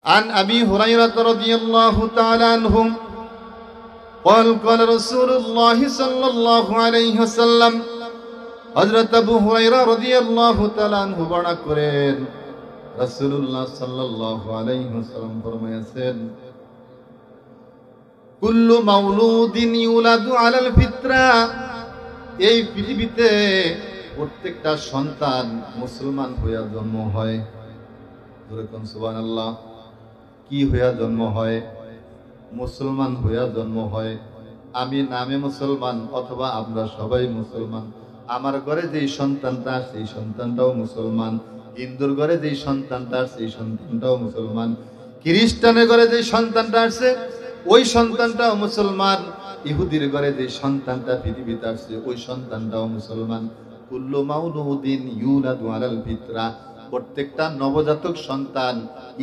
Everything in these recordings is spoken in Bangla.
عن أبي هريرة رضي الله تعالى عنه قال قال رسول الله صلى الله عليه وسلم হযরত আবু হুরায়রা রাদিয়াল্লাহু তাআলা আনহু বর্ণনা করেন রাসূলুল্লাহ সাল্লাল্লাহু আলাইহি ওয়াসাল্লাম ফরমায়েছেন কুল্লু মাউলুদিন ইউলাদু আলাল ফিতরা, এই পৃথিবীতে প্রত্যেকটা সন্তান মুসলমান হইয়া জন্ম হয়। যেরকম সুবহানাল্লাহ, কি হইয়া জন্ম হয়? মুসলমান হইয়া জন্ম হয়। আমি নামে মুসলমান অথবা আমরা সবাই মুসলমান। আমার ঘরে যেই সন্তানটা সেই সন্তানটাও মুসলমান, হিন্দুর ঘরে যেই সন্তানটা সেই সন্তানটাও মুসলমান, খ্রিস্টানের ঘরে যেই সন্তানটা আসছে ওই সন্তানটাও মুসলমান, ইহুদির ঘরে যে সন্তানটা পৃথিবীতে আসছে ওই সন্তানটাও মুসলমান। কুল্লু মাউলুদিন ইউলাদু আলাল ফিতরা, প্রত্যেকটা নবজাতক সন্তান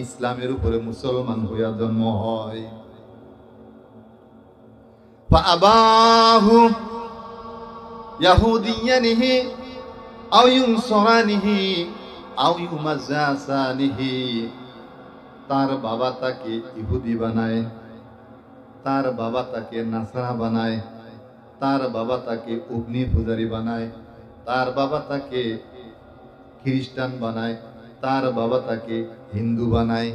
ইসলামের উপরে মুসলমান হইয়া জন্ম হয়। ফাআবাহু ইয়াহুদিয়ানিহি আও ইউনসরানিহি আও ইউমাজ্জাসানিহি, তার বাবা তাকে ইহুদি বানায়, তার বাবা তাকে নাসারা বানায়, তার বাবা তাকে অগ্নি পূজারী বানায়, তার বাবা তাকে খ্রিস্টান বানায়, তার বাবা তাকে হিন্দু বানায়।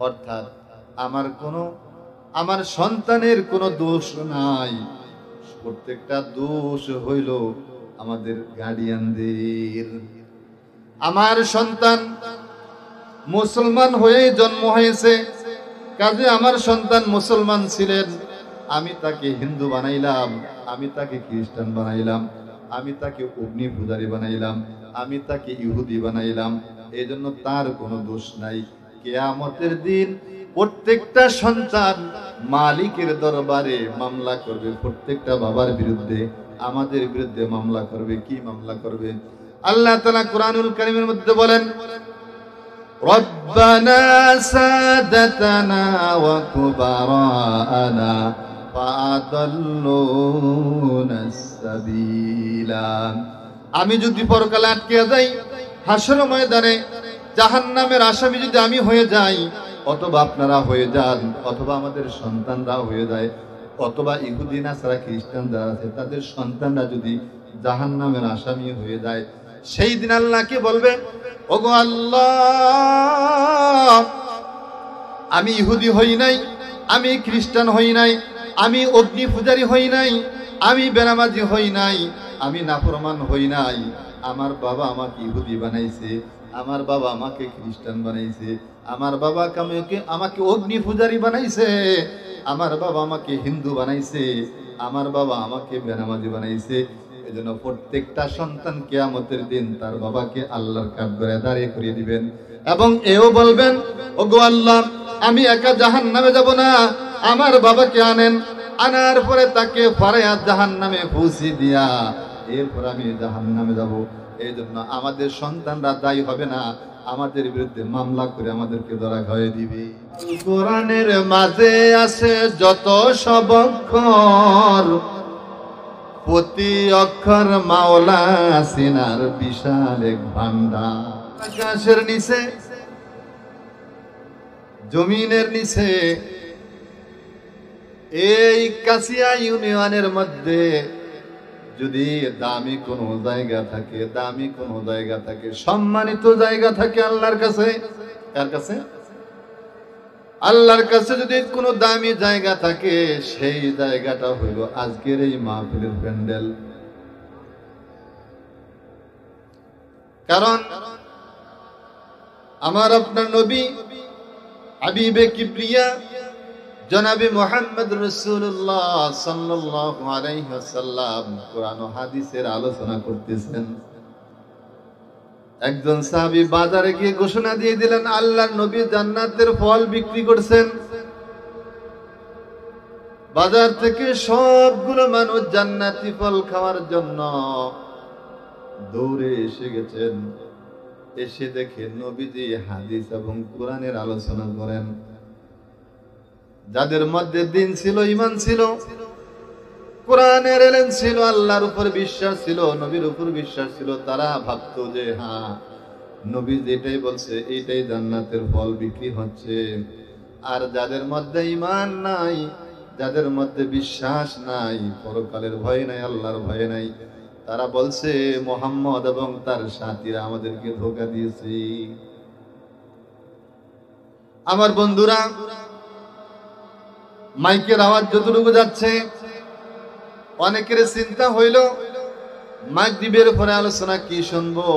অর্থাৎ আমার সন্তানের কোনো দোষ নাই, প্রত্যেকটা দোষ হইল আমাদের গার্ডিয়ানদের। আমার সন্তান মুসলমান হয়ে জন্ম হয়েছে, কাজে আমার সন্তান মুসলমান ছিলেন, আমি তাকে হিন্দু বানাইলাম, আমি তাকে খ্রিস্টান বানাইলাম, আমি তাকে অগ্নি পূজারী বানাইলাম, আমি তাকে ইহুদি বানাইলাম, এই জন্য তার কোনো দোষ নাই। কিয়ামতের দিন প্রত্যেকটা সন্তান মালিকের দরবারে মামলা করবে, প্রত্যেকটা বাবার বিরুদ্ধে, আমাদের বিরুদ্ধে মামলা করবে। কি মামলা করবে? আল্লাহ তাআলা কুরআনুল কারীমের মধ্যে বলেন, রব্বানা সাদাতানা ওয়া কুবারানা ফাআদাল্লুনাস সাবিলা। আমি যদি পরকালে আটকে যাই, হাসর ময়দানে জাহান্নামের আসামি যদি আমি হয়ে যাই, অথবা আপনারা হয়ে যান, অথবা আমাদের সন্তানরা হয়ে যায়, অথবা ইহুদি নাসারা খ্রিস্টান যারা আছে তাদের সন্তানরা যদি জাহান্নামের আসামি হয়ে যায়, সেই দিন আল্লাহকে বলবে, ওগো আল্লাহ, আমি ইহুদি হই নাই, আমি খ্রিস্টান হই নাই, আমি অগ্নি পূজারী হই নাই, আমি বেনামাজি হই নাই, আমি নাফরমান হই নাই, আমার বাবা আমাকে ইহুদি বানাইছে, আমার বাবা আমাকে খ্রিস্টান বানাইছে, আমার বাবা আমাকে অগ্নি পূজারী বানাইছে, আমার বাবা আমাকে হিন্দু বানাইছে, আমার বাবা আমাকে বেনামাজি বানাইছে। এজন্য প্রত্যেকটা সন্তান কিয়ামতের দিন তার বাবাকে আল্লাহর কাঠগড়ায় দাঁড়িয়ে করিয়ে দিবেন এবং এও বলবেন, ওগো আল্লাহ, আমি একা জাহান্নামে যাব না, আমার বাবাকে আনেন, আনার পরে তাকে ফারায়াত জাহান্নামে পৌঁছে দিয়া এরপর আমি জাহান্নামে যাব। এই জন্য আমাদের সন্তানরা দায়ী হবে না, আমাদের বিরুদ্ধে মামলা করে আমাদেরকে ধরা খাইয়ে দিবে। কোরআনের মাঝে আছে যত সব অক্ষর, প্রতি অক্ষর মাওলা সিনার বিশাল এক ভান্ডার। আকাশের নিচে, জমিনের নিচে, এই কাছিয়া ইউনিয়নের মধ্যে যদি দামি কোনো জায়গা থাকে, দামি কোনো জায়গা থাকে, সম্মানিত জায়গা থাকে আল্লাহর কাছে, কার কাছে? আল্লাহর কাছে যদি কোনো দামি জায়গা থাকে, সেই জায়গাটা হইল আজকের এই মাহফিলের প্যান্ডেল। কারণ আমার আপনার নবী হাবিবে কিবরিয়া জনাবে মুহাম্মদ রাসূলুল্লাহ সাল্লাল্লাহু আলাইহি ওয়াসাল্লাম কোরআন ও হাদিসের আলোচনা করতেছেন। একজন সাহাবী বাজারে গিয়ে ঘোষণা দিয়ে দিলেন, আল্লাহর নবী জান্নাতের ফল বিক্রি করছেন। বাজার থেকে সবগুলো মানুষ জান্নাতি ফল খাওয়ার জন্য দৌড়ে এসে গেছেন। এসে দেখে নবীজি হাদিস এবং কোরআনের আলোচনা করেন। যাদের মধ্যে দিন ছিল, ঈমান ছিল, কোরআনের ইলম ছিল, আল্লাহর উপর বিশ্বাস ছিল, নবীর উপর বিশ্বাস ছিল, তারা ভাবতো যে হ্যাঁ, নবী যেটাই বলছে এইটাই জান্নাতের ফল বিক্রি হচ্ছে। আর যাদের মধ্যে ঈমান নাই, যাদের মধ্যে বিশ্বাস নাই, পরকালের ভয় নাই, আল্লাহর ভয় নাই, তারা বলছে মুহাম্মদ এবং তার সাথীরা আমাদেরকে ধোঁকা দিয়েছে। আমার বন্ধুরা, মাইকের আওয়াজ যতটুকু যাচ্ছে, অনেকের চিন্তা হইল মাগরিবের পরে আলোচনা কি শুনবো,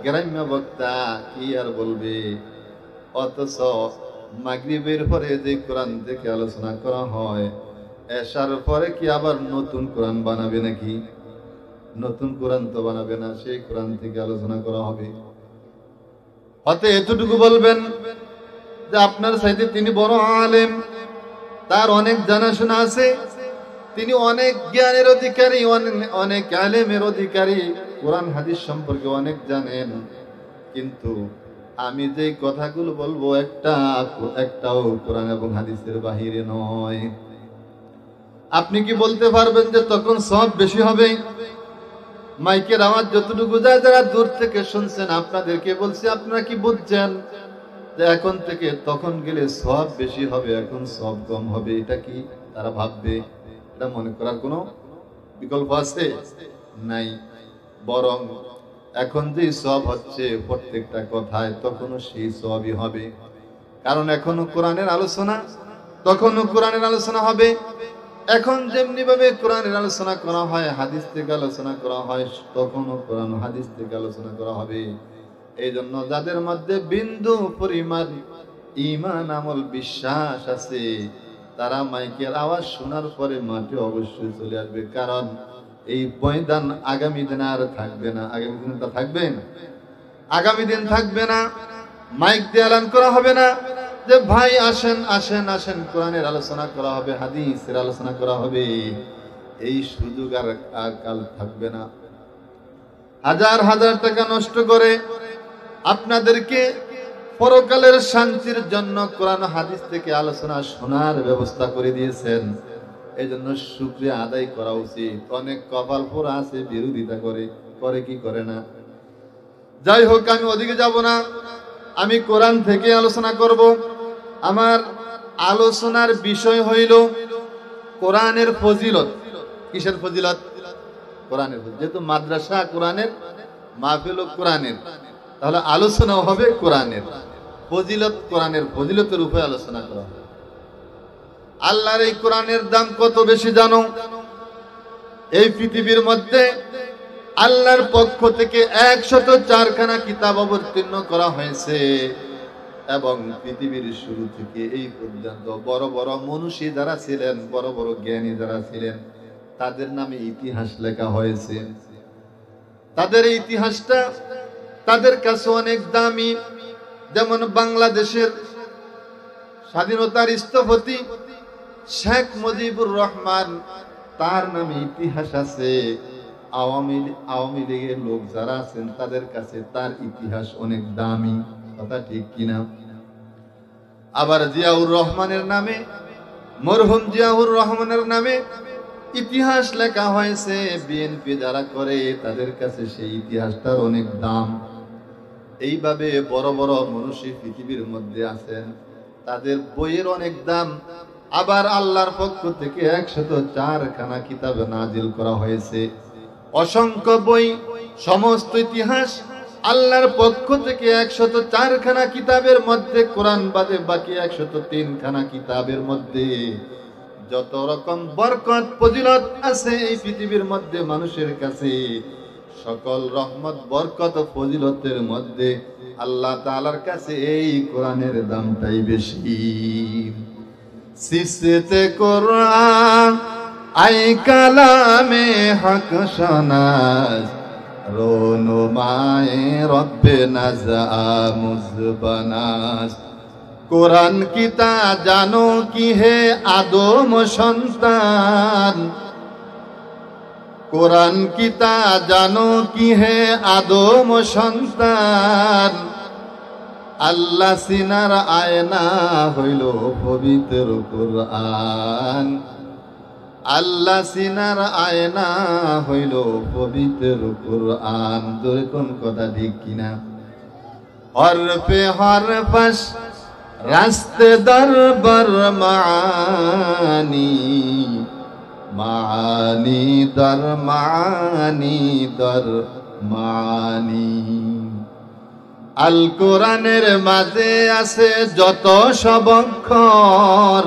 গ্রাম্য বক্তা কি আর বলবে। অথচ মাগরিবের পরে যে কোরআন থেকে আলোচনা করা হয়, এশার পরে কি আবার নতুন কোরআন বানাবে নাকি? নতুন কোরআন তো বানাবে না, সেই কোরআন থেকে আলোচনা করা হবে। হতে এতটুকু বলবেন যে আপনার চাইতে তিনি বড় আলেম, তার অনেক জানাশোনা আছে, তিনি অনেক জ্ঞানের অধিকারী, অনেক আলেমের অধিকারী, কোরআন হাদিস সম্পর্কে অনেক জানেন। কিন্তু আমি যে কথাগুলো বলবো একটাও কোরআন এবং হাদিসের বাহিরে নয়। আপনি কি বলতে পারবেন যে তখন সব বেশি হবে? মাইকের আওয়াজ যতটুকু যায়, যারা দূর থেকে শুনছেন আপনাদেরকে বলছি, আপনারা কি বুঝছেন যে এখন থেকে তখন গেলে সব বেশি হবে, এখন সব কম হবে? এটা কি তারা ভাববে? এটা মনে করার কোনো বিকল্প আছে? নাই। বরং এখন যে সব হচ্ছে প্রত্যেকটা কথায়, তখনও সেই সবই হবে। কারণ এখনো কোরআনের আলোচনা, তখনও কোরআনের আলোচনা হবে। এখন যেমনি ভাবে কোরআনের আলোচনা করা হয়, হাদিস থেকে আলোচনা করা হয়, তখনও কোরআন হাদিস থেকে আলোচনা করা হবে। এই জন্য যাদের মধ্যে বিন্দু পরিমাণ ঈমান, আমল, বিশ্বাস আছে, তারা মাইকের আওয়াজ শোনার পরে মাঠে অবশ্যই চলে আসবে। কারণ এই ময়দান আগামী দিন আর থাকবে না। আগামী দিন তা থাকবেন, আগামী দিন থাকবে না। মাইক দিয়ে এলান করা হবে না যে ভাই আসেন আসেন আসেন, কোরআনের আলোচনা করা হবে, হাদিসের আলোচনা করা হবে। এই সুযোগ আর কাল থাকবে না। হাজার হাজার টাকা নষ্ট করে আপনাদেরকে পরকালের শান্তির জন্য কোরআন হাদিস থেকে আলোচনা শোনার ব্যবস্থা করে দিয়েছেন। এই জন্য শুকরিয়া আদায় করা উচিত। অনেক কপাল পোড়া আছে, বিরোধিতা করে কি করে না। যাই হোক, আমি ওদিকে যাব না, আমি কোরআন থেকে আলোচনা করব। আমার আলোচনার বিষয় হইল কোরআনের ফজিলত। কিসের ফজিলত? কোরআনের। যেহেতু মাদ্রাসা কোরআনের, মাহফিল কোরআনের, তাহলে আলোচনাও হবে কোরআনের ফজিলত। কোরআনের ফজিলতের উপরে আলোচনা করা হবে। আল্লাহর এই কোরআনের দাম কত বেশি জানো? এই পৃথিবীর মধ্যে আল্লাহর পক্ষ থেকে 104খানা কিতাব অবতীর্ণ করা হয়েছে, এবং পৃথিবীর শুরু থেকে এই পর্যন্ত বড় বড় মনীষী যারা ছিলেন, বড় বড় জ্ঞানী যারা ছিলেন, তাদের নামে ইতিহাস লেখা হয়েছে। তাদের ইতিহাসটা তাদের কাছে অনেক দামি। যেমন বাংলাদেশের স্বাধীনতার স্থপতি শেখ মুজিবুর রহমান, তার নামে ইতিহাস আছে। আওয়ামী লীগের লোক যারা আছেন, তাদের কাছে তার ইতিহাস অনেক দামি। কথা ঠিক কিনা? আবার জিয়াউর রহমানের নামে, মরহুম জিয়াউর রহমানের নামে ইতিহাস লেখা হয়েছে। বিএনপি যারা করে, তাদের কাছে সেই ইতিহাসটার অনেক দাম। এইভাবে বড় বড় মনীষী পৃথিবীর মধ্যে আছেন, তাদের বইয়ের অনেক দাম। আবার আল্লাহর পক্ষ থেকে 104খানা কিতাব নাজিল করা হয়েছে। অসংখ্য বই, সমস্ত ইতিহাস আল্লাহর পক্ষ থেকে 104খানা কিতাবের মধ্যে, কোরআন বাদে বাকি 103খানা কিতাবের মধ্যে যত রকম বরকত ফজিলত আছে এই পৃথিবীর মধ্যে, মানুষের কাছে সকল রহমত বরকত ফজিলতের মধ্যে আল্লাহ তাআলার কাছে এই কোরআনের দামটাই বেশি। সিসতে কোরআন আই কালামে হক শনাস, রোনুমায়ে রব্বে নাজা মুজবানাস। কোরআন কিতা জানো কি হে আদম সন্তান, কোরআন কিতা জানো কি হে আদম সন্তান। আল্লাহ সিনার আয়না হইল পবিত্র কোরআন, আল্লাহ সিনার আয়না হইল পবিত্র কোরআন। জোরে কোন কথা ঠিক কিনা? হরফে হরফস রাস্তে দরবার মানি, মানি দর মানি দর মানি। আল কোরআনের মাঝে আছে যত সব অক্ষর,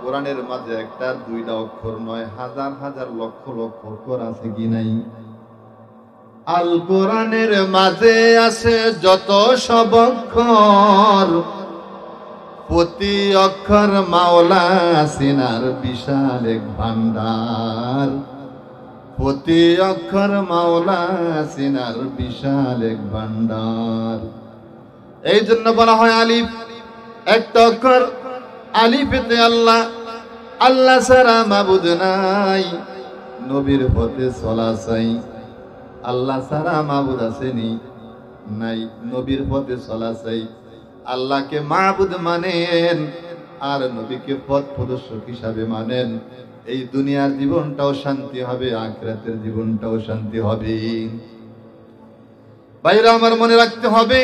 কোরআনের মাঝে একটা দুইটা অক্ষর নয়, হাজার হাজার লক্ষ লক্ষ অক্ষর আছে কি নাই? আল কোরআনের মাঝে আছে যত সব অক্ষর, প্রতি অক্ষর মাওলা সিনার বিশাল এক ভান্ডার, প্রতি অক্ষর মাওলা সিনার বিশাল এক ভান্ডার। এই জন্য বলা হয় আলিফ, একটা অক্ষর, আলিফেতে আল্লাহ, আল্লাহ ছাড়া মাবুদ নাই, নবীর পথে চলা চাই। আল্লাহ ছাড়া মাবুদ আসেনি নাই, নবীর পথে চলা চাই। আল্লাহকে মাবুদ মানেন আর নবীকে পথ প্রদর্শক হিসাবে মানেন, এই দুনিয়ার জীবনটাও শান্তি হবে, আখিরাতের জীবনটাও শান্তি হবে। ভাইরা আমার মনে রাখতে হবে,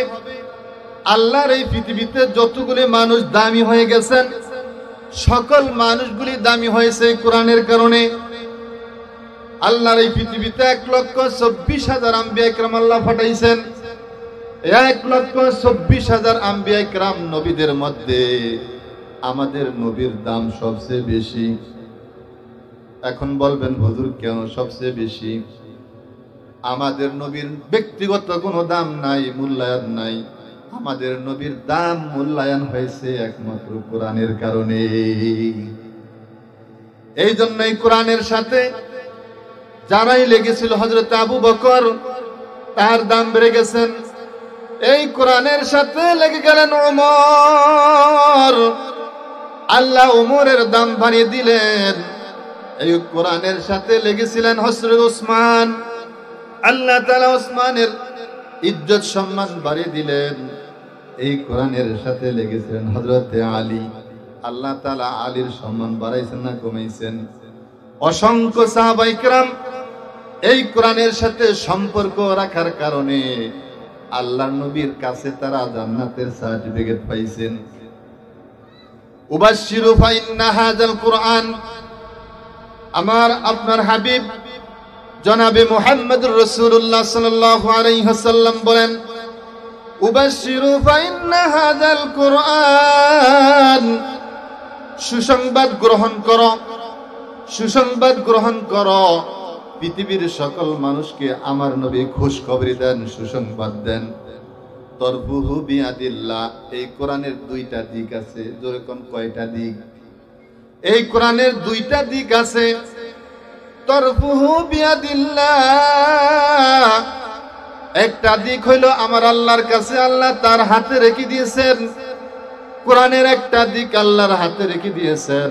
আল্লাহর এই পৃথিবীতে যতগুলি মানুষ দামি হয়ে গেছেন, সকল মানুষগুলি দামি হয়েছে কোরআনের কারণে। আল্লাহর এই পৃথিবীতে 1,24,000 আম্বিয়া ইকরাম আল্লাহ পাঠাইছেন। 1,24,000 আম্বিয়া ইকরাম নবীদের মধ্যে আমাদের নবীর দাম সবচেয়ে বেশি। এখন বলবেন হুজুর কেন সবচেয়ে বেশি? আমাদের নবীর ব্যক্তিগত কোনো দাম নাই, মূল্যায়ন নাই। আমাদের নবীর দাম মূল্যায়ন হয়েছে একমাত্র কোরআনের কারণে। এই জন্যই কোরআনের সাথে যারাই লেগেছিল, হযরত আবু বকর তার দাম বেড়ে গেছেন। এই কোরআনের সাথে লেগে গেলেন ওমর, আল্লাহ ওমরের দাম বাড়িয়ে দিলেন। এই কোরআনের সাথে লেগেছিলেন হযরত ওসমান, আল্লাহ তাআলা ওসমানের ইজ্জত সম্মান বাড়িয়ে দিলেন। এই কোরআনের সাথে লেগেছিলেন হযরত আলী, আল্লাহ তাআলা আলীর সম্মান বাড়াইছেন না কমাইছেন? অসংখ্য সাহাবায়ে কেরাম এই কোরআনের সাথে সম্পর্ক রাখার কারণে আল্লাহর নবীর কাছে তারা জান্নাতের সার্টিফিকেট পাইছেন। উবাশশিরু ফাইন্না হাযাল কুরআন, আমার আপনার হাবিব জনাবে মুহাম্মদুর রাসূলুল্লাহ সাল্লাল্লাহু আলাইহি ওয়াসাল্লাম বলেন, উবাশশিরু ফাইন্না হাযাল কুরআন, সুসংবাদ গ্রহণ করো, সুসংবাদ গ্রহণ করো। পৃথিবীর সকল মানুষকে আমার নবী খুশখবরি দেন, সুসংবাদ দেন। তরফুহু বিয়াদিল্লাহ, এই কোরআনের দুইটা দিক আছে। জোরে কোন কয়টা দিক? এই কোরআনের দুইটা দিক আছে। তরফুহু বিয়াদিল্লাহ, একটা দিক হইল আমার আল্লাহর কাছে, আল্লাহ তার হাতে রেখে দিয়েছেন। কোরআনের একটা দিক আল্লাহর হাতে রেখে দিয়েছেন,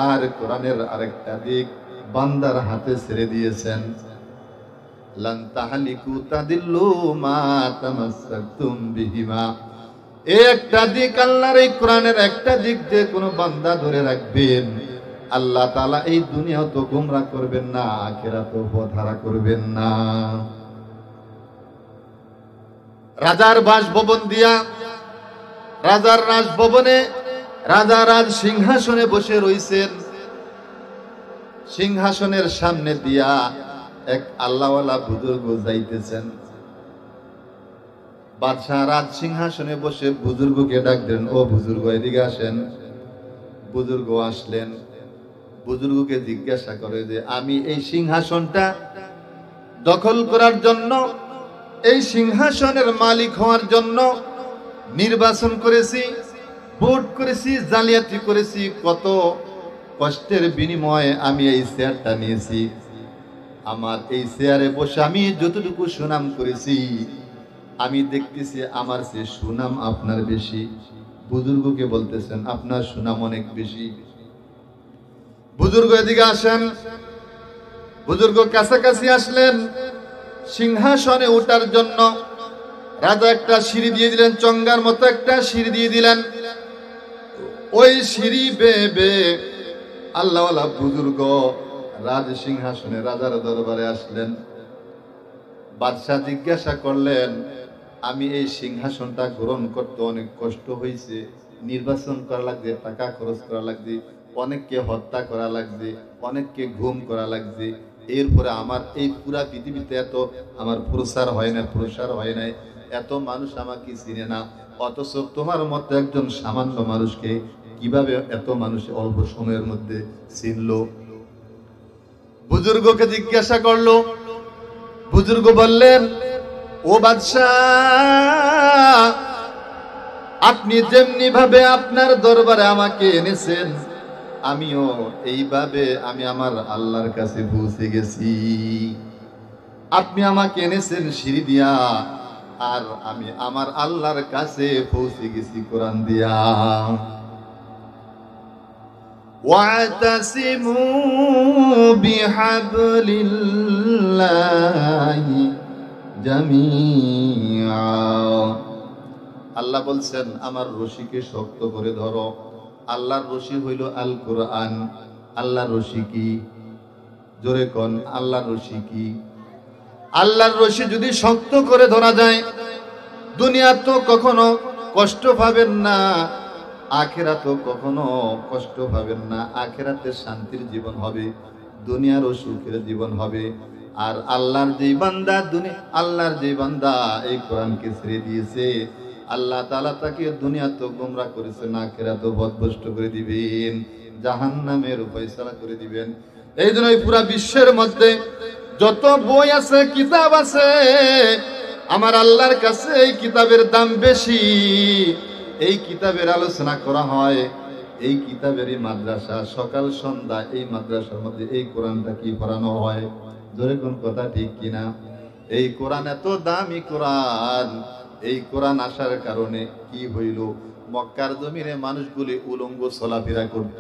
আর কোরআনের আরেকটা দিক বান্দার হাতে ছেড়ে দিয়েছেন। লান তাহলিকু তাদিল্লু মা তামাসসাকতুম বিহিমা, এই একটা দিক আল্লাহর এই কোরআনের একটা দিক যে কোনো বান্দা ধরে রাখবেন, আল্লাহ তাআলা এই দুনিয়াও তো গোমরা করবেন না, আখিরাতেও পথহারা করবেন না। রাজার বাসভবন দিয়া, রাজার রাজভবনে রাজা রাজ সিংহাসনে বসে রইছেন। সিংহাসনের সামনে দিয়া এক আল্লাহওয়ালা বুজুর্গ যাইতেছেন। বাদশাহ রাজ সিংহাসনে বসে বুজুর্গকে ডাক দেন, ও বুজুর্গ এদিকে আসেন। বুজুর্গ আসলেন। বুজুর্গকে জিজ্ঞাসা করে যে আমি এই সিংহাসনটা দখল করার জন্য, এই সিংহাসনের মালিক হওয়ার জন্য নির্বাচন করেছি, ভোট করেছি, জালিয়াতি করেছি, কত কষ্টের বিনিময়ে আমি এই চেয়ারটা নিয়েছি। আমার এই চেয়ারে বসে আমি যতটুকু সুনাম করেছি, আমি দেখতেছি আমার সে সুনাম আপনার বেশি। বুজুর্গকে বলতেছেন আপনার সুনাম অনেক বেশি। বুজুর্গ এদিকে আসেন। বুজুর্গ কাছাকাছি আসলেন। সিংহাসনে ওঠার জন্য রাজা একটা সিঁড়ি দিয়ে দিলেন, চঙ্গার মতো একটা সিঁড়ি দিয়ে দিলেন। ওই সিঁড়ি বেয়ে বেয়ে আল্লাহওয়ালা বুজুর্গ রাজ সিংহাসনে রাজার দরবারে আসলেন। বাদশাহ জিজ্ঞাসা করলেন, আমি এই সিংহাসনটা গ্রহণ করতে অনেক কষ্ট হয়েছে, নির্বাচন করা লাগছে, টাকা খরচ করা লাগছে, অনেককে হত্যা করা লাগছে, অনেককে ঘুম করা লাগছে। এরপরে আমার এই পুরা পৃথিবীতে এত আমার প্রসার হয় নাই, এত মানুষ আমাকে চিনে না, অথচ তোমার মতো একজন সামান্য মানুষকে কিভাবে এত মানুষ অল্প সময়ের মধ্যে চিনলো? বুজুর্গকে জিজ্ঞাসা করলো, বুজুর্গ বললেন, ও বাদশাহ, আপনি যেমনি ভাবে আপনার দরবারে আমাকে এনেছেন, আমিও এইভাবে আমি আমার আল্লাহর কাছে পৌঁছে গেছি। আপনি আমাকে এনেছেন সিঁড়ি দিয়া, আর আমি আমার আল্লাহর কাছে পৌঁছে গেছি কোরআন দিয়া। ওয়াতাসিমু বিহাবলিল্লাহি জামিআ। আল্লাহ বলছেন, আমার রশিকে শক্ত করে ধরো। আল্লাহর রশি হইল আল কোরআন। আল্লাহর রশি কি? জোরে কোন, আল্লাহর রশি কি? আল্লাহর রশি যদি শক্ত করে ধরা যায়, দুনিয়া তো কখনো কষ্ট পাবেন না, আখিরাতও কখনো কষ্ট পাবেন না। আখিরাতে শান্তির জীবন হবে, দুনিয়ারও সুখের জীবন হবে। আর আল্লাহর যেই বান্দা এই কোরআনকে ছেড়ে দিয়েছে, আল্লাহ তাআলা তাকে দুনিয়া তো গোমরাহ করেছেন, আখিরাতও পথভ্রষ্ট করে দিবেন, জাহান্নামের ফয়সালা করে দিবেন। এই জন্য এই পুরা বিশ্বের মধ্যে যত বই আছে, কিতাব আছে, আমার আল্লাহর কাছে এই কিতাবের দাম বেশি। এই কিতাবের আলোচনা করা হয়, এই কিতাবেরই মাদ্রাসা, সকাল সন্ধ্যা এই মাদ্রাসার মধ্যে এই কোরআনটা কি পড়ানো হয়। জোরে কোন কথা ঠিক কিনা? এই কোরআন এত দামি কোরআন, এই কোরআন আসার কারণে কি হইল, মক্কার জমিনে মানুষগুলি উলঙ্গ চলাফেরা করত,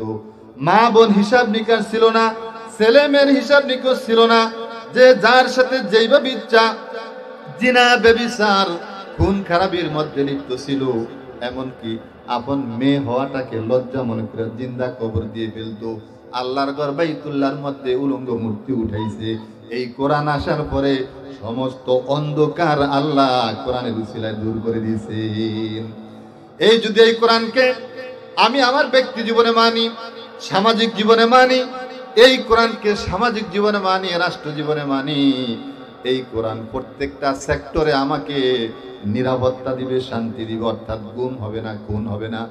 মা বোন হিসাব নিকাশ ছিল না, ছেলে মেয়ের হিসাব নিকাশ ছিল না, যে যার সাথে যেইভাবে ইচ্ছা জিনা ব্যভিচার খুন খারাপির মধ্যে লিপ্ত ছিল। এমনকি আপন মেয়ে হওয়াটাকে লজ্জা মনে করে জিন্দা কবর দিয়ে ফেলতো। আল্লাহর ঘর বাইতুল্লাহর মধ্যে উলঙ্গ মূর্তি উঠাইছে। এই কোরআন আসার পরে সমস্ত অন্ধকার আল্লাহ কোরআনের উসিলায় দূর করে দিয়েছেন। এই যদি এই কোরআনকে আমি আমার ব্যক্তি জীবনে মানি, সামাজিক জীবনে মানি, এই কোরআনকে সামাজিক জীবনে মানি, রাষ্ট্র জীবনে মানি, এই কোরআন প্রত্যেকটা সেক্টরে আমাকে নিরাপত্তা দিবে, শান্তি দিবে। অর্থাৎ গুম হবে না, খুন হবে না,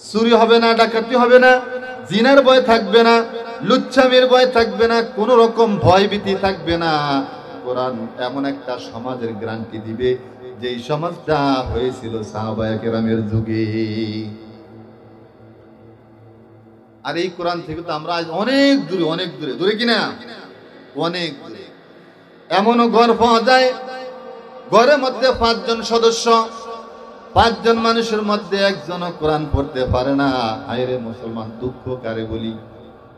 চুরি হবে না, ডাকাতি হবে না, জিনার ভয় থাকবে না, লুচ্ছামির ভয় থাকবে না, কোন রকম ভয় ভীতি থাকবে না। কোরআন এমন একটা সমাজের গ্যারান্টি দিবে যেই সমাজটা হয়েছিল সাহাবায়ে কেরামের যুগে। আর এই কোরআন থেকে তো আমরা আজ অনেক দূরে দূরে কিনা, অনেক দূরে। এমনও ঘর পাওয়া যায়, ঘরের মধ্যে 5 জন সদস্য, 5 জন মানুষের মধ্যে একজনও কোরআন পড়তে পারে না। আইরে মুসলমান, দুঃখ কারে বলি,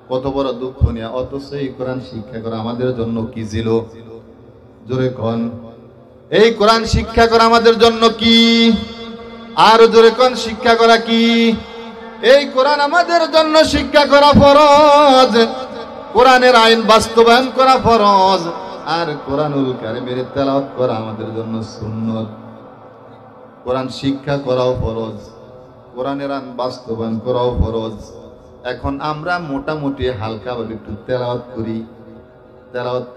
কত বড় দুঃখ নিয়ে। অথচ এই কোরআন শিক্ষা করা আমাদের জন্য কি ছিল? জোরে কোন, এই কোরআন শিক্ষা করা আমাদের জন্য কি? আর জোরে কোন, শিক্ষা করা কি? এই কোরআন আমাদের জন্য শিক্ষা করা ফরজ, কোরআনের আইন বাস্তবায়ন করা ফরজ, আর কোরআনুল কারীমের তেলাওয়াত করা আমাদের জন্য সুন্নত। কোরআন শিক্ষা করাও ফরজ, কোরআনের আইন বাস্তবায়ন করাও ফরজ। এখন আমরা মোটামুটি হালকাভাবে একটু তেলাওয়াত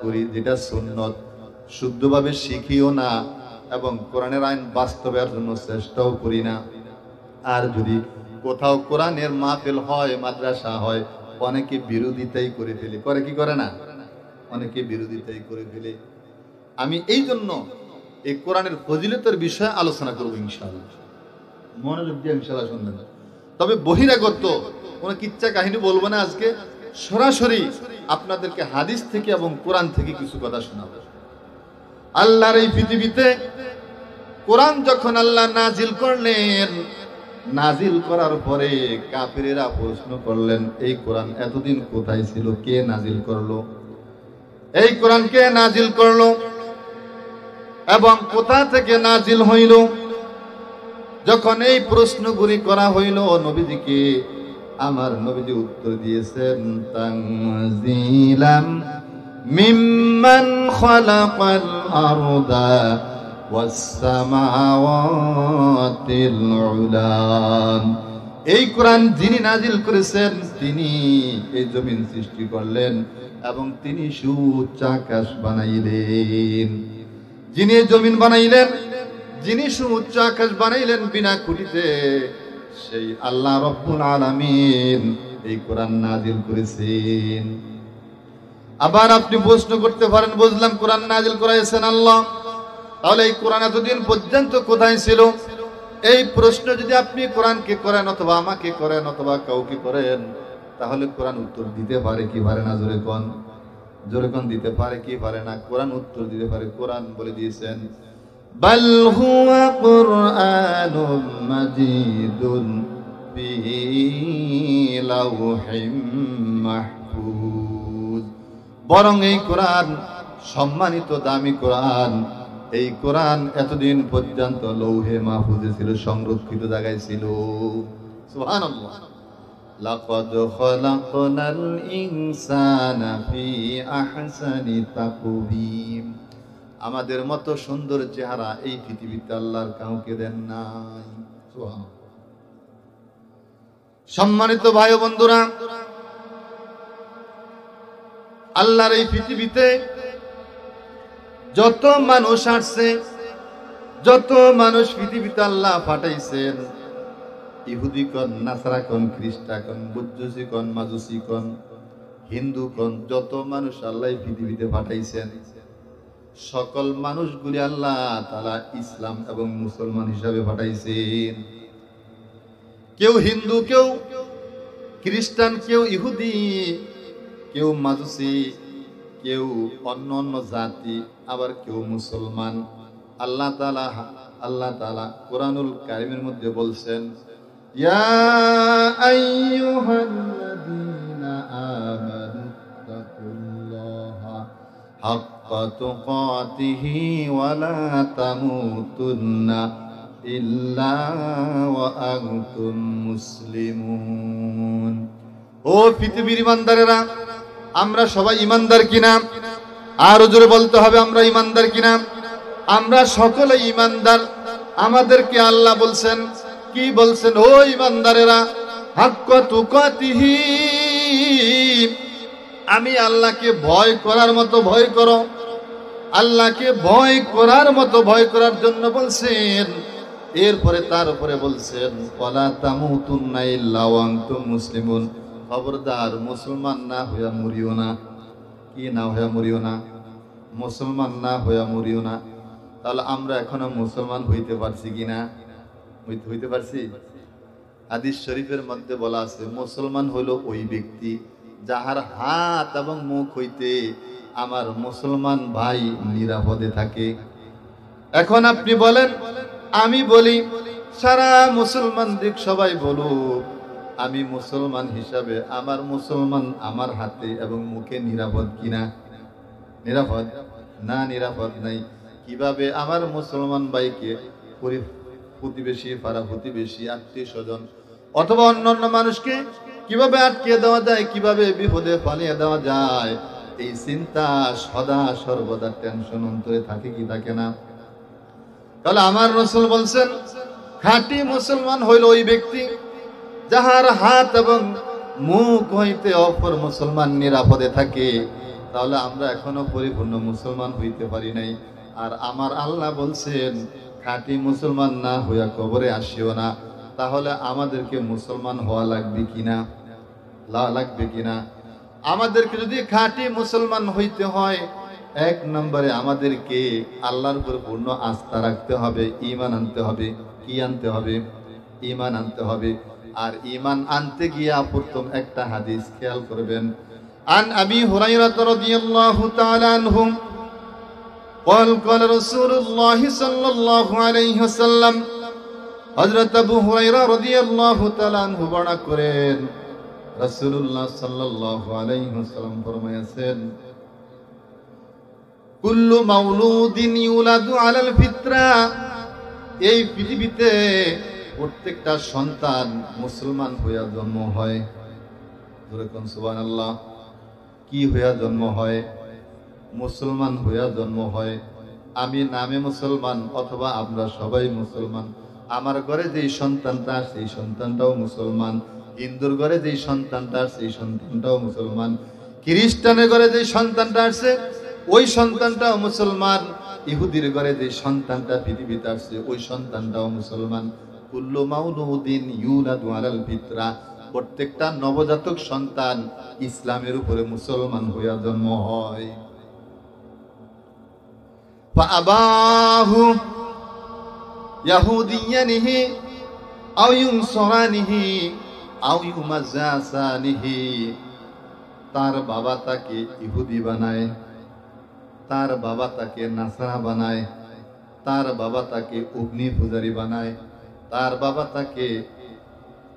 করি, যেটা সুন্নত, শুদ্ধভাবে শিখিও না এবং কোরআনের আইন বাস্তবায়নের জন্য চেষ্টাও করি না। আর যদি কোথাও কোরআনের মাহফিল হয়, মাদ্রাসা হয়, অনেকে বিরোধিতাই করে ফেলে, করে কি করে না? অনেকে বিরোধিতাই করে ফেলে। আমি এই জন্য এই কোরআনের ফজিলতের বিষয়ে আলোচনা করব ইনশাআল্লাহ, মনোযোগ দিয়ে ইনশাআল্লাহ শুনবেন। তবে বহিরাগত কোনো কিচ্ছা কাহিনী বলবো না আজকে, সরাসরি আপনাদেরকে হাদিস থেকে এবং কোরআন থেকে কিছু কথা শোনাবো। আল্লাহর এই পৃথিবীতে কোরআন যখন আল্লাহ নাজিল করলেন, নাজিল করার পরে কাফিরেরা প্রশ্ন করলেন, এই কোরআন এতদিন কোথায় ছিল? কে নাজিল করলো? এই কোরআন কে নাজিল করলো এবং কোথা থেকে নাজিল হইল? যখন এই প্রশ্নগুলি করা হইল নবীজিকে, আমার নবীজি উত্তর দিয়েছেন, তানজিলাম মিম্মান খালাকাল আরদা ওয়াস-সামাওয়াতিল উলা। এই কোরআন যিনি নাজিল করেছেন তিনি এই জমিন সৃষ্টি করলেন এবং তিনি সুউচ্চ আকাশ বানাইলেন। যিনি জমিন বানাইলেন, যিনি সুউচ্চ আকাশ বানাইলেন বিনা খুঁটিতে, সেই আল্লাহ রব্বুল আলামিন এই কোরআন নাজিল করেছেন। আবার আপনি প্রশ্ন করতে পারেন, বুঝলাম কোরআন নাজিল করাইছেন আল্লাহ, তাহলে এই কোরআন এতদিন পর্যন্ত কোথায় ছিল? এই প্রশ্ন যদি আপনি কোরআনকে করেন অথবা আমাকে করেন অথবা কাউকে করেন, তাহলে কোরআন উত্তর দিতে পারে কি পারে না? জোরে কোন, জোরে কোন, দিতে পারে কি পারে না? কোরআন উত্তর দিতে পারে। কোরআন বলে দিয়েছেন, বাল হুয়া কুরআনুম মাজিদুন ফি লাওহিম মাহফুজ। বরং এই কোরআন সম্মানিত, দামি কোরআন। এই কোরআন এতদিন পর্যন্ত লৌহে মাহফুজে ছিল, সংরক্ষিত জায়গায় ছিল। সুবহানাল্লাহ। লাকাদ খালাকনাল ইনসানা ফি আহসানি তাকওয়িম। আমাদের মতো সুন্দর চেহারা এই পৃথিবীতে আল্লাহর কাউকে দেন নাই। সুবহানাল্লাহ। সম্মানিত ভাই ও বন্ধুরা, আল্লাহর এই পৃথিবীতে যত মানুষ আসছে, যত মানুষ পৃথিবীতে আল্লাহ পাঠাইছেন, ইহুদি কোন, নাসারা কোন, খ্রিস্টা কোন, বুদ্ধি কোন, মাজুসি কোন, হিন্দু কোন, যত মানুষ আল্লাহ পৃথিবীতে পাঠাইছেন, সকল মানুষগুলি আল্লাহ তাআলা ইসলাম এবং মুসলমান হিসাবে পাঠাইছেন। কেউ হিন্দু, কেউ খ্রিস্টান, কেউ ইহুদি, কেউ মাজুসি, কেউ অন্য অন্য জাতি, আবার কেউ মুসলমান। আল্লাহ তাআলা কোরআনুল কারীমের মধ্যে বলছেন, ইয়া আইয়ুহাল্লাযীনা আমানু তাকুল্লাহা হাক্কা তুকাতিহি ওয়া লা তামুতুন্না ইল্লা ওয়া আনতুম মুসলিমুন। ও পৃথিবীর ইমানদারেরা, আমরা সবাই ইমানদার কিনা? আরো জোরে বলতে হবে, আমরা ইমানদার কিনা? আমরা সকলে ইমানদার। আমাদেরকে আল্লাহ বলছেন, কি বলছেন? ও ইমানদারেরা, হাক্কা তুকাতিহি, আমি আল্লাহকে ভয় করার মতো ভয় করো। আল্লাহকে ভয় করার মতো ভয় করার জন্য বলছেন। এরপরে তার উপরে বলছেন, ওয়ালা তামুতুন্না ইল্লা ওয়া আনতুম মুসলিমুন। খবরদার, মুসলমান না হইয়া মরিও না। কি না হইয়া মরিও না? মুসলমান না হইয়া মরিও না। তাহলে আমরা এখনো মুসলমান হইতে পারছি কিনা? হইতে পারছি? হাদিস শরীফের মধ্যে বলা আছে, মুসলমান হলো ওই ব্যক্তি যাহার হাত এবং মুখ হইতে আমার মুসলমান ভাই নিরাপদে থাকে। এখন আপনি বলেন, আমি বলি, সারা মুসলমান দিক সবাই বলুক, আমি মুসলমান হিসাবে আমার মুসলমান আমার হাতে এবং মুখে নিরাপদ কিনা? নিরাপদ না? নিরাপদ নাই। কিভাবে আমার মুসলমান ভাইকে, প্রতিবেশী, পাড়া প্রতিবেশী, আত্মীয় স্বজন অথবা অন্যান্য মানুষকে কিভাবে আটকে দেওয়া যায়, কিভাবে বিপদে ফালিয়ে দেওয়া যায়, এই চিন্তা সদা সর্বদা টেনশন অন্তরে থাকে কি থাকে না? তাহলে আমার রাসূল বলছেন, খাঁটি মুসলমান হইল ওই ব্যক্তি যাহার হাত এবং মুখ হইতে অপর মুসলমান নিরাপদে থাকে। তাহলে আমরা এখনো পরিপূর্ণ মুসলমান হইতে পারি নাই। আর আমার আল্লাহ বলছেন, খাঁটি মুসলমান না হইয়া কবরে আসিও না। তাহলে আমাদেরকে মুসলমান হওয়া লাগবে কিনা? লাগবে কিনা? আমাদেরকে যদি খাঁটি মুসলমান হইতে হয়, এক নম্বরে আমাদেরকে আল্লাহর উপর পূর্ণ আস্থা রাখতে হবে, ঈমান আনতে হবে। কি আনতে হবে? ঈমান আনতে হবে। আর ঈমান আনতে গিয়া প্রথম একটা হাদিস খেয়াল করবেন। আন আবি হুরায়রা রাদিয়াল্লাহু তাআলা আনহু قال قال رسول الله صلى الله عليه وسلم, হযরত আবু হুরায়রা রাদিয়াল্লাহু তাআলা আনহু বর্ণনা করেন, রাসূলুল্লাহ সাল্লাল্লাহু আলাইহি ওয়াসাল্লাম ফরমায়েছেন, কুল্লু মাউলুদিন ইউলাদু আলাল ফিতরা। এই পৃথিবীতে প্রত্যেকটা সন্তান মুসলমান হইয়া জন্ম হয়। যেরকম সুবহানাল্লাহ, কি হইয়া জন্ম হয়? মুসলমান হইয়া জন্ম হয়। আমি নামে মুসলমান অথবা আমরা সবাই মুসলমান, আমার ঘরে যেই সন্তানটা সেই সন্তানটাও মুসলমান, হিন্দুর ঘরে যেই সন্তানটা সেই সন্তানটাও মুসলমান, খ্রিস্টানের ঘরে যেই সন্তানটা আসছে ওই সন্তানটাও মুসলমান, ইহুদির ঘরে যে সন্তানটা পৃথিবীতে আসছে ওই সন্তানটাও মুসলমান। কুল্লু মাউলুদিন ইউলাদু আলাল ফিতরা, প্রত্যেকটা নবজাতক সন্তান ইসলামের উপরে মুসলমান হইয়া জন্ম হয়। ফাআবাহু ইয়াহুদিয়ানিহি আও ইউনসরানিহি আও ইউমাজ্জাসানিহি, তার বাবা তাকে ইহুদি বানায়, তার বাবা তাকে নাসারা বানায়, তার বাবা তাকে অগ্নি পূজারী বানায়, তার বাবা তাকে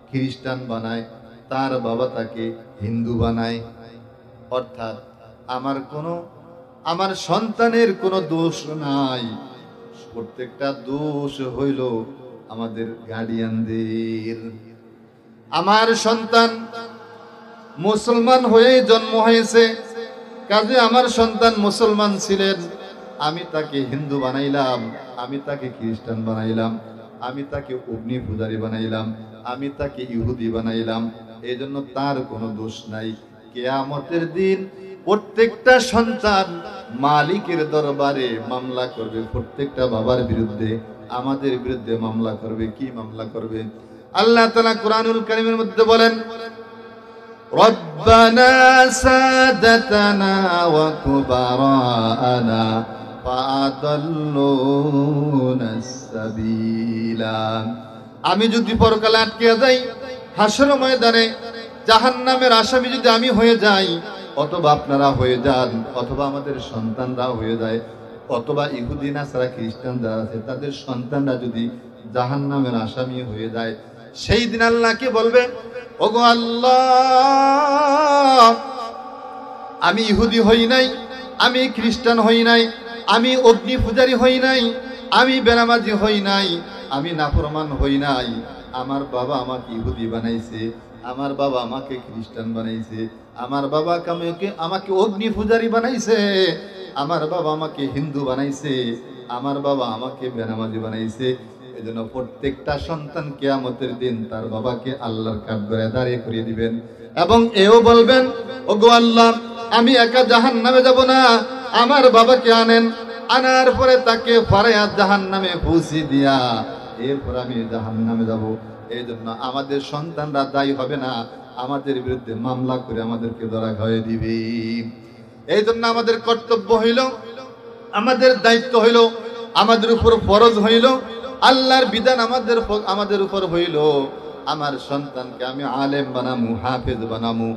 খ্রিস্টান বানায়, তার বাবা তাকে হিন্দু বানায়। অর্থাৎ আমার সন্তানের কোনো দোষ নাই, প্রত্যেকটা দোষ হইল আমাদের গার্ডিয়ানদের। আমার সন্তান মুসলমান হয়ে জন্ম হয়েছে, কাজে আমার সন্তান মুসলমান ছিলেন, আমি তাকে হিন্দু বানাইলাম, আমি তাকে খ্রিস্টান বানাইলাম, আমি তাকে অগ্নি পূজারী বানাইলাম, আমি তাকে ইহুদি বানাইলাম, এই জন্য তার কোনো দোষ নাই। কিয়ামতের দিন প্রত্যেকটা সন্তান মালিকের দরবারে মামলা করবে, প্রত্যেকটা বাবার বিরুদ্ধে, আমাদের বিরুদ্ধে মামলা করবে। কি মামলা করবে? আল্লাহ তাআলা কুরআনুল কারীমের মধ্যে বলেন, রব্বানা সাদাতানা ওয়া কুবারানা ফাআদাল্লুনাস সাবিলা। আমি যদি পরকালে আটকে যাই, হাসর ময়দানে জাহান্নামের আসামি যদি আমি হয়ে যাই, অথবা আপনারা হয়ে যান, অথবা আমাদের সন্তানরা হয়ে যায়, অথবা ইহুদি নাসারা খ্রিস্টান যারা আছে তাদের সন্তানরা যদি জাহান্নামের আসামি হয়ে যায়, সেই দিন আল্লাহকে বলবে, ওগো আল্লাহ, আমি ইহুদি হই নাই, আমি খ্রিস্টান হই নাই, আমি অগ্নি পূজারী হই নাই, আমি বেনামাজি হই নাই, আমি নাফরমান হই নাই, আমার বাবা আমাকে ইহুদি বানাইছে, আমার বাবা আমাকে খ্রিস্টান বানাইছে, আমার বাবা আমাকে অগ্নি পূজারী বানাইছে, আমার বাবা আমাকে হিন্দু বানাইছে, আমার বাবা আমাকে বেনামাজি বানাইছে। এই জন্য প্রত্যেকটা সন্তান কিয়ামতের দিন তার বাবাকে আল্লাহর কাঠগড়ায় দাঁড়িয়ে করিয়ে দিবেন এবং এও বলবেন, ওগো আল্লাহ, আমি একা জাহান্নামে যাব না, আমার বাবাকে আনেন, আনার পরে তাকে ফারায়া জাহান্নামে পৌঁছে দিয়া এরপর আমি জাহান্নামে যাব। এই জন্য আমাদের সন্তানরা দায়ী হবে না, আমাদের বিরুদ্ধে মামলা করে আমাদেরকে ধরা খাইয়ে দিবে। এই জন্য আমাদের কর্তব্য হইল, আমাদের দায়িত্ব হইল, আমাদের উপর ফরজ হইল, আল্লাহর বিধান আমাদের উপর হইল, আমার সন্তানকে আমি আলেম বানামু, হাফেজ বানামু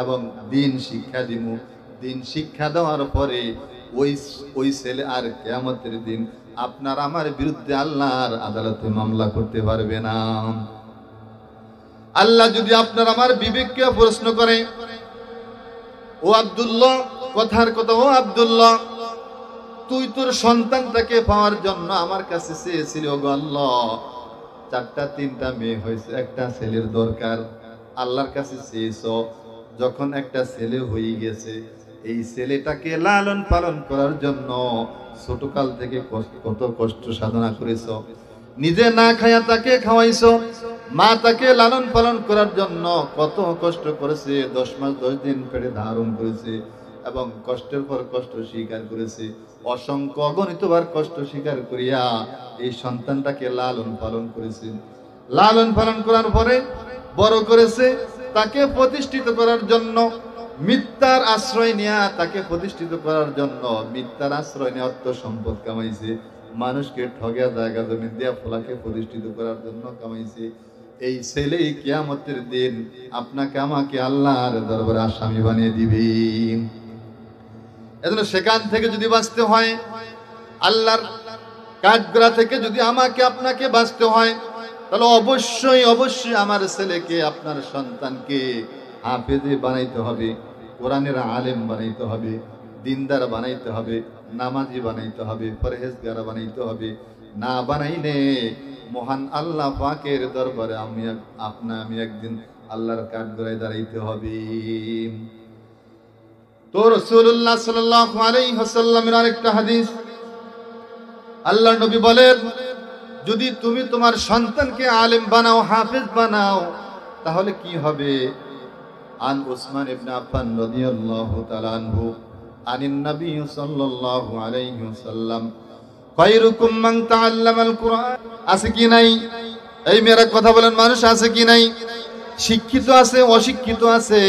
এবং দিন শিক্ষা দিমু। দিন শিক্ষা দেওয়ার পরে ওই ছেলে আর কিয়ামতের দিন আপনার আমার বিরুদ্ধে আল্লাহর আদালতে মামলা করতে পারবে না। আল্লাহ যদি আপনার আমার বিবেককে প্রশ্ন করে, ও আব্দুল্লাহ, কথার কথা, ও আব্দুল্লাহ, তুই তোর সন্তানটাকে পাওয়ার জন্য আমার কাছে চেয়েছিলি, ওগো আল্লাহ, 4টা 3টা মেয়ে হয়েছে, একটা ছেলের দরকার, আল্লাহর কাছে চেয়েছ, যখন একটা ছেলে হয়ে গেছে, এই ছেলেটাকে লালন পালন করার জন্য ছোটকাল থেকে কত কষ্ট সাধনা করেছ, নিজে না খায়া তাকে খাওয়াইছো, মা তাকে লালন পালন করার জন্য কত কষ্ট করেছে, 10 মাস 10 দিন পেটে ধারণ করেছে এবং কষ্টের পর কষ্ট স্বীকার করেছে, অসংখ্য অগণিতবার কষ্ট স্বীকার করিয়া এই সন্তানটাকে লালন পালন করেছে। লালন পালন করার পরে বড় করেছে, তাকে প্রতিষ্ঠিত করার জন্য মিথ্যার আশ্রয় নেয়া, তাকে প্রতিষ্ঠিত করার জন্য মিথ্যার আশ্রয় নেয়া অর্থ সম্পদ কামাইছে, মানুষকে ঠগিয়া জায়গা জমি দিয়া ফলাকে প্রতিষ্ঠিত করার জন্য কামাইছে। এই ছেলেই কিয়ামতের দিন আপনাকে আমাকে আল্লাহর দরবারে আসামি বানিয়ে দিবে। এজন্য সেখান থেকে যদি বাঁচতে হয়, আল্লাহর কাঠগড়া থেকে যদি আমাকে আপনাকে বাঁচতে হয়, তাহলে অবশ্যই অবশ্যই আমার ছেলেকে, আপনার সন্তানকে হাফেজে বানাইতে হবে, কোরআনের আলেম বানাইতে হবে, দিনদার বানাইতে হবে, নামাজি বানাইতে হবে, পরহেজগার বানাইতে হবে। না বানাইলে মহান আল্লাহ পাকের দরবারে আমি একদিন আল্লাহর কাঠগড়ায় দাঁড়াইতে হবে। তো রাসূলুল্লাহ সাল্লাল্লাহু আলাইহি ওয়াসাল্লামের আরেকটা হাদিস, আল্লাহ নবী বলেন, যদি তুমি তোমার সন্তানকে আলেম বানাও, হাফেজ বানাও, তাহলে কি হবে? আন উসমান ইবনে আফফান রাদিয়াল্লাহু তাআলা আনহু আনিন নবী সাল্লাল্লাহু আলাইহি ওয়াসাল্লাম খায়রুকুম মান তাআল্লামাল কুরআন। আছে কি নাই? এই মেয়েরা কথা বলেন, মানুষ আছে কি নাই? শিক্ষিত আছে, অশিক্ষিত আছে,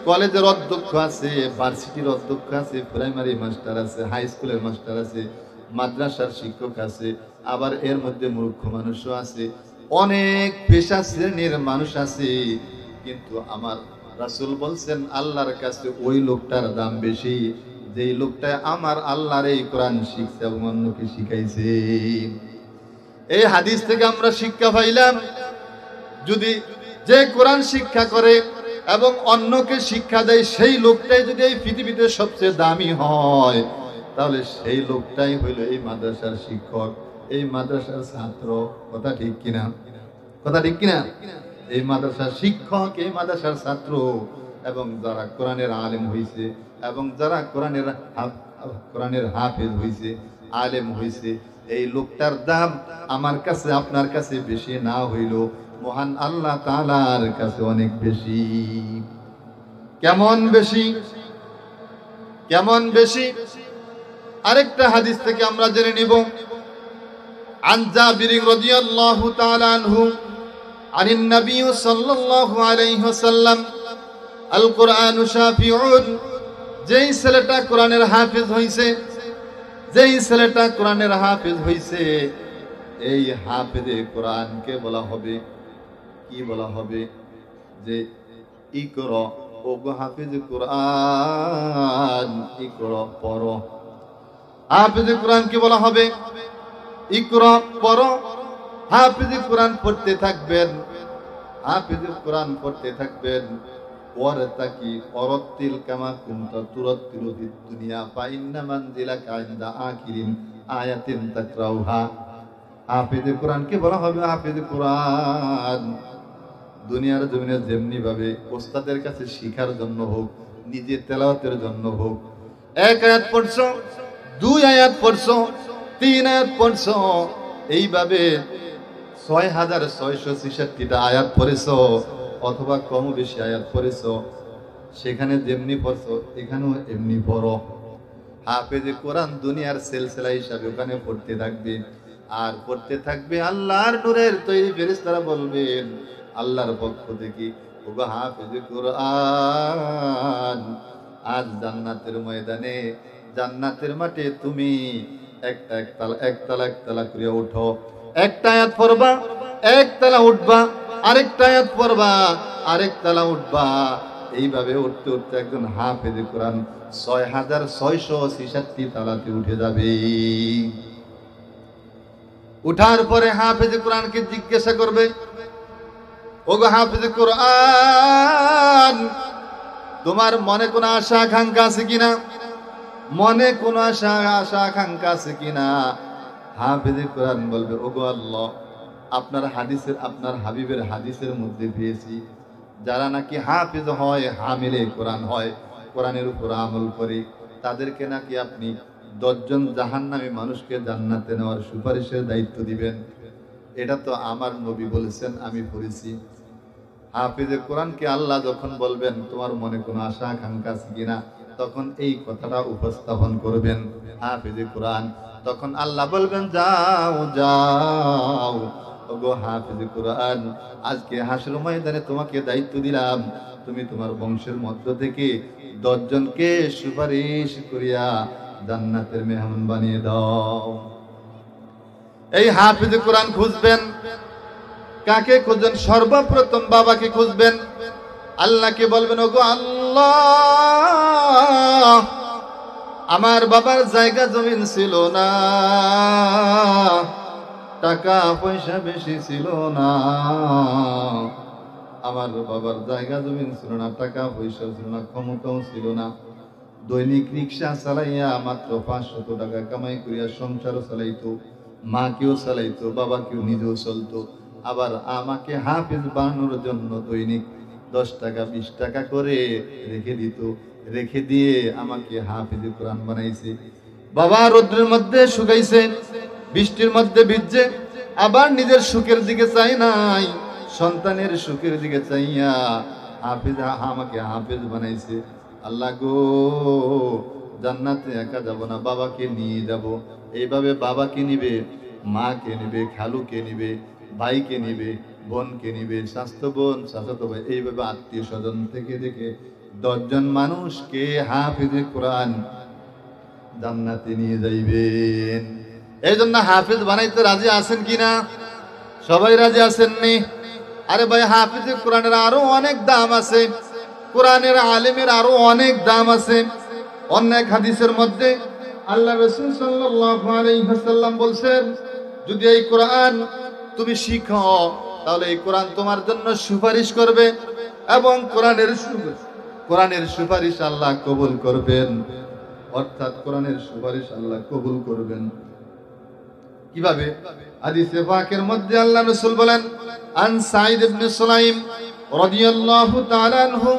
কলেজের অধ্যক্ষ আছে, ভার্সিটির অধ্যক্ষ আছে, প্রাইমারি মাস্টার আছে, হাই স্কুলের মাস্টার আছে, মাদ্রাসার শিক্ষক আছে, আবার এর মধ্যে মূর্খ মানুষও আছে, অনেক পেশা শ্রেণীর মানুষ আছে। কিন্তু আমার রাসূল বলছেন, আল্লাহর কাছে ওই লোকটার দাম বেশি যেই লোকটা আমার আল্লাহর এই কোরআন শিখছে এবং অন্যকে শিখাইছে। এই হাদিস থেকে আমরা শিক্ষা পাইলাম, যদি যে কোরআন শিক্ষা করে এবং অন্যকে শিক্ষা দেয়, সেই লোকটাই যদি এই পৃথিবীতে সবচেয়ে দামি হয়, তাহলে সেই লোকটাই হইল এই মাদ্রাসার শিক্ষক, এই মাদ্রাসার ছাত্র। কথা ঠিক কিনা? কথা ঠিক কিনা? এই মাদ্রাসার শিক্ষক, এই মাদ্রাসার ছাত্র, এবং যারা কোরআনের আলেম হইছে এবং যারা কোরআনের হাফেজ হইছে, আলেম হইছে, এই লোকটার দাম আমার কাছে আপনার কাছে বেশি না হইল, মহান আল্লাহ তাআলার কাছে অনেক বেশি। কেমন বেশি? কেমন বেশি? আরেকটা হাদিস থেকে আমরা জেনে নিব। আন জাবির রাদিয়াল্লাহু তাআলা আনহু আনিন নবী সাল্লাল্লাহু আলাইহি ওয়াসাল্লাম আল কুরআনু শাফিউন। যেই ছেলেটা কোরআনের হাফেজ হইছে, যেই ছেলেটা কোরআনের হাফেজ হইছে, এই হাফেজে কোরআনকে বলা হবে, কি বলা হবে? যে ইকরা, ও গো হাফেজ কোরআন, ইকরা পড়ো। হাফেজ কোরআন কি বলা হবে? ইকরা পড়ো। হাফেজ কোরআন পড়তে থাকবেন, হাফেজ কোরআন পড়তে থাকবেন। ওয়ারতাকি ওয়ারাতিল কামা কুনতা তুরাতিলু ফিদ দুনিয়া ফা ইন্না মানজিলাকা ইনদা আখিরিন আয়াতিন তাকরাউহা। হাফেজ কোরআন কি বলা হবে? হাফেজ কোরআন দুনিয়ার জমিনে যেমনি ভাবে ওস্তাদের কাছে শিখার জন্য হোক, নিজে তেলাওয়াতের জন্য হোক, এক আয়াত পড়ছো, দুই আয়াত পড়ছো, তিন আয়াত পড়ছো, এইভাবে ৬৬৬৬টা আয়াত পড়েছো, অথবা কম বেশি আয়াত পড়েছো, সেখানে যেমনি পড়ছো এখানেও এমনি পড়ো। হাফেজে কোরআন দুনিয়ার সিলসিলা হিসাবে ওখানে পড়তে থাকবে, আর পড়তে থাকবে। আল্লাহর নূরের তৈরি ফেরেশতারা বলবেন আল্লাহর পক্ষ থেকে, ওগো হাফেজে কোরআন, আজ জান্নাতের ময়দানে, জান্নাতের মাঠে তুমি একতলা করে উঠো। একটা আয়াত পড়বা, একতলা উঠবা, আরেকটা আয়াত পড়বা, আরেকতলা উঠবা। এইভাবে উঠতে উঠতে একজন হাফেজে কোরআন ৬৬৬৬ তালাতে উঠে যাবে। উঠার পরে হাফেজে কোরআনকে জিজ্ঞাসা করবে, ওগো হাফেজে কোরআন, তোমার মনে কোনো আশা আকাঙ্ক্ষা আছে কিনা? মনে কোনো আশা আকাঙ্ক্ষা আছে কিনা? হাফেজে কোরআন বলবে, ওগো আল্লাহ, আপনার হাদিসের, আপনার হাবিবের হাদিসের মধ্যে পেয়েছি, যারা নাকি হাফেজ হয়, হামিলে কোরআন হয়, কোরআনের উপর আমল করে, তাদেরকে নাকি আপনি ১০ জন জাহান্নামী মানুষকে জান্নাতে নেওয়ার সুপারিশের দায়িত্ব দিবেন। এটা তো আমার নবী বলেছেন, আমি পড়েছি। হাফেজে কোরআনকে আল্লাহ যখন বলবেন তোমার মনে কোনো আশা আকাঙ্ক্ষা আছে কিনা, তখন এই কথাটা উপস্থাপন করবেন হাফেজে কোরআন। তখন আল্লাহ বলবেন, যাও যাও ওগো হাফেজে কোরআন, আজকে হাসর ময়দানে তোমাকে দায়িত্ব দিলাম, তুমি তোমার বংশের মধ্য থেকে ১০ জনকে সুপারিশ করিয়া জান্নাতের মেহমান বানিয়ে দাও। এই হাফেজে কোরআন খুঁজবেন। কাকে খুঁজবেন? সর্বপ্রথম বাবাকে খুঁজবেন। আল্লাহকে বলবেন, ওগো আল্লাহ, আমার বাবার জায়গা জমিন ছিল না, টাকা পয়সা বেশি ছিল না, আমার বাবার জায়গা জমিন ছিল না, টাকা পয়সা ছিল না, ক্ষমতাও ছিল না। দৈনিক রিক্সা চালাইয়া মাত্র ৫০০ টাকা কামাই করিয়া সংসারও চালাইতো, মাকেও চালাইতো, বাবাকেও নিজেও চলতো। আবার আমাকে হাফেজ বানানোর জন্য দৈনিক ১০ টাকা ২০ টাকা করে রেখে দিত, রেখে দিয়ে আমাকে হাফেজ কোরআন বানাইছে। বাবা রোদ্রের মধ্যে শুকাইছে, বৃষ্টির মধ্যে ভিজছে, আবার নিজের সুখের দিকে চাই নাই, সন্তানের সুখের দিকে চাইয়া হাফিজ আমাকে হাফিজ বানাইছে। আল্লাহ গো, জান্নাতে একা যাব না, বাবাকে নিয়ে যাব। এইভাবে বাবাকে নিবে, মাকে নিবে, খালুকে নিবে, ভাইকে নিবে, বোনকে নিবে, স্বাস্থ্য বোন, স্বাস্থ্য ভাই, এইভাবে আত্মীয় স্বজন থেকে দেখে 10 জন মানুষকে হাফিজে কোরআন জান্নাতে নিয়ে যাইবেন। এই জন্য হাফিজ বানাইতে রাজি আছেন কিনা? সবাই রাজি আছেননি? আরে ভাই, হাফিজে কোরআনের আরো অনেক দাম আছে, কোরআনের আলেমের আরো অনেক দাম আছে। অনেক হাদিসের মধ্যে আল্লাহ রাসূল সাল্লাল্লাহু আলাইহি ওয়াসাল্লাম বলছেন, যদি এই কোরআন তুমি শিখো তাহলে এই কোরআন তোমার জন্য সুপারিশ করবে, এবং কোরআনের সুপারিশ আল্লাহ কবুল করবেন। অর্থাৎ কোরআনের সুপারিশ আল্লাহ কবুল করবেন কিভাবে? হাদিসে পাকের মধ্যে আল্লাহ রাসূল বলেন, আন সাঈদ ইবনে সুলাইম রাদিয়াল্লাহু তাআলা আনহু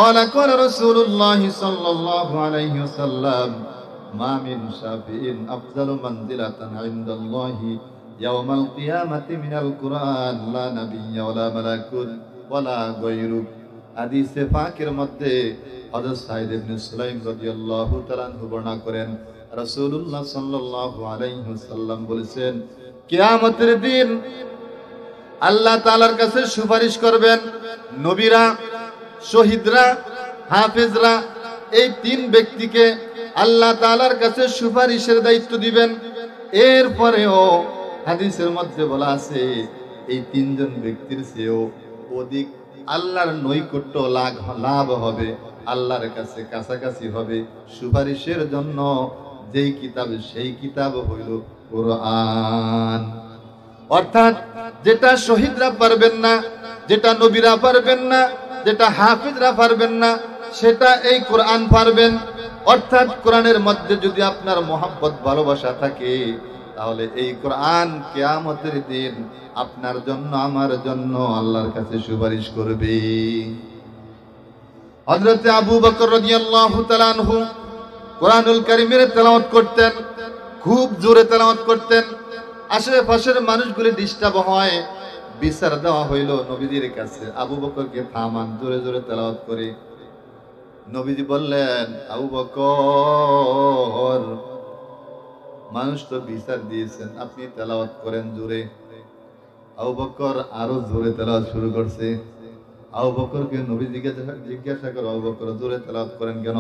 قال قال رسول الله صلى الله عليه وسلم ما من شافع أفضل منزلة عند الله يوم القيامة من القرآن لا نبي ولا ملك ولا غيره। হাদিসে পাকের মধ্যে হযরত সাঈদ ইবনে সুলাইম রাদিয়াল্লাহু তাআলা আনহু বর্ণনা করেন, রাসূলুল্লাহ সাল্লাল্লাহু আলাইহি ওয়াসাল্লাম বলেছেন, কিয়ামতের দিন আল্লাহ তাআলার কাছে সুপারিশ করবেন নবীরা, শহীদরা, হাফেজরা। এই 3 ব্যক্তিকে আল্লাহ তাআলার কাছে সুপারিশের দায়িত্ব দিবেন। এরপরেও হাদিসের মধ্যে বলা আছে, এই 3 জন ব্যক্তির চেয়েও অধিক আল্লাহর নৈকট্য লাভ হবে, আল্লাহর কাছে কাছাকাছি হবে সুপারিশের জন্য যেই কিতাব, সেই কিতাব হইল কোরআন। অর্থাৎ যেটা শহীদরা পারবেন না, যেটা নবীরা পারবেন না, যেটা হাফিজরা পারবেন না, সেটা এই কোরআন পারবেন। অর্থাৎ কোরআনের মধ্যে যদি আপনার মহব্বত, ভালোবাসা থাকে, তাহলে এই কোরআন কিয়ামতের দিন আপনার জন্য, আমার জন্য আল্লাহর কাছে সুপারিশ করবে। হযরত আবু বকর রাদিয়াল্লাহু তাআলা আনহু কোরআনুল কারীমের তেলাওয়াত করতেন, খুব জোরে তেলাওয়াত করতেন। আশেপাশের মানুষগুলি ডিস্টার্ব হয়, বিচার দেওয়া হইল নবীজির কাছে, আবু বকরকে থামান, জোরে জোরে তেলাওয়াত করে। নবীজি বললেন, আবু বকর, মানুষ তো বিচার দিয়েছেন, আপনি তেলাওয়াত করেন জোরে। আবু বকর আরো জোরে তেলাওয়াত শুরু করছে। আবু বকরকে নবী জিজ্ঞাসা করে, আবু বকর জোরে তেলাওয়াত করেন কেন?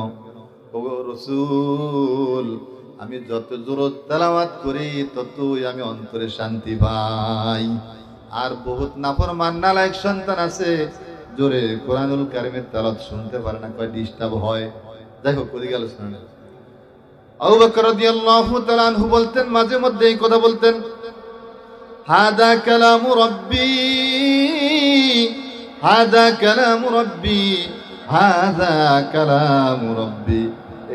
ওগো রাসূল, আমি যত জোরে তেলাওয়াত করি ততই আমি অন্তরে শান্তি পাই। আর বহুত নাফরমান নালায়েক সন্তান আছে, জোরে কোরআনুল কারীমের তেলাওয়াত শুনতে পারে না, কয় ডিস্টার্ব হয়। যাই হোক, ওদিকে আলোচনা নেই। আবু বকর রাদিয়াল্লাহু তাআলা আনহু বলতেন, মাঝে মধ্যে এই কথা বলতেন, হাদা কালামু রাব্বি, হাদা কালামু রাব্বি, হাদা কালামু রাব্বি।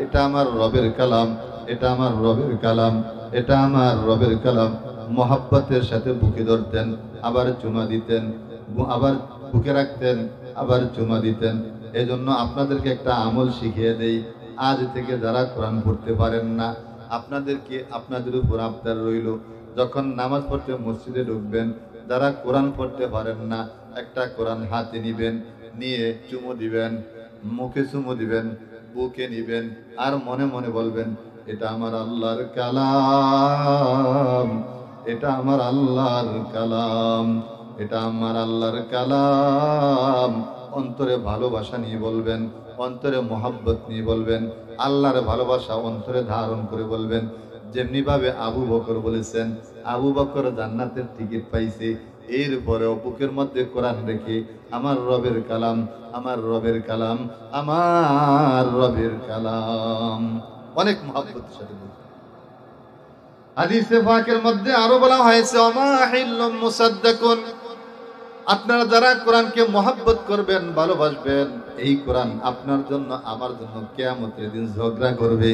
এটা আমার রবের কালাম, এটা আমার রবের কালাম, এটা আমার রবের কালাম। মোহাব্বতের সাথে বুকে ধরতেন, আবার চুমা দিতেন, আবার বুকে রাখতেন, আবার চুমা দিতেন। এজন্য আপনাদেরকে একটা আমল শিখিয়ে দেই, আজ থেকে যারা কোরআন পড়তে পারেন না, আপনাদের উপর আবদার রইল, যখন নামাজ পড়তে মসজিদে ঢুকবেন, যারা কোরআন পড়তে পারেন না, একটা কোরআন হাতে নিবেন, নিয়ে চুমু দিবেন, মুখে চুমু দিবেন, বুকে নিবেন, আর মনে মনে বলবেন, এটা আমার আল্লাহর কালাম, এটা আমার আল্লাহর কালাম, এটা আমার আল্লাহর কালাম। অন্তরে ভালোবাসা নিয়ে বলবেন, অন্তরে মোহাব্বত নিয়ে বলবেন, আল্লাহর ভালোবাসা অন্তরে ধারণ করে বলবেন। যেমনি ভাবে আবু বকর বলেছেন, আবু বকর জান্নাতের টিকিট পাইছে, এরপরেও বুকের মধ্যে কোরআন রেখে আমার রবের কালাম, আমার রবের কালাম, আমার রবের কালাম, অনেক মহব্বতের সাথে বলতেন। হাদিসে পাকের মধ্যে আরো বলা হয়েছে, ওমা হিল্লুম মুসাদ্দাকুন, আপনারা যারা কোরআনকে মহব্বত করবেন, ভালোবাসবেন, এই কোরআন আপনার জন্য, আমার জন্য কিয়ামতের দিন ঝগড়া করবে।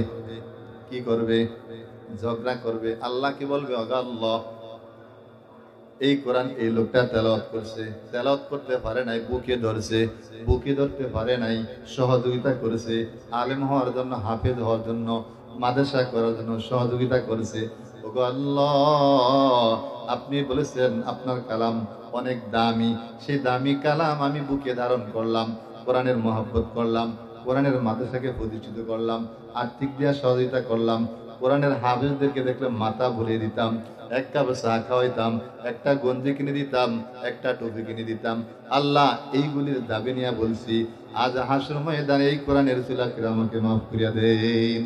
কি করবে? ঝগড়া করবে। আল্লাহ কি বলবে? ওগো আল্লাহ, এই কোরআন এই লোকটা তেলাওয়াত করছে, তেলাওয়াত করতে পারে নাই, বুকে ধরছে, বুকে ধরতে পারে নাই, সহযোগিতা করেছে, আলেম হওয়ার জন্য, হাফেজ হওয়ার জন্য, মাদ্রাসা করার জন্য সহযোগিতা করেছে। ওগো আল্লাহ, আপনি বলেছেন আপনার কালাম অনেক দামি, সেই দামি কালাম আমি বুকে ধারণ করলাম, কোরআনের মহব্বত করলাম, কোরআনের মাদ্রাসাকে প্রতিষ্ঠিত করলাম, আর্থিক দিয়া সহযোগিতা করলাম, কোরআনের হাফেজদেরকে দেখলে মাথা ভরিয়ে দিতাম, এক কাপ চা খাওয়াইতাম, একটা গঞ্জি কিনে দিতাম, একটা টুপি কিনে দিতাম। আল্লাহ, এইগুলির দাবি নিয়ে বলছি, আজ হাসর ময়দানে এই কোরআনের উসিলায় আমাকে মাফ করিয়া দেন।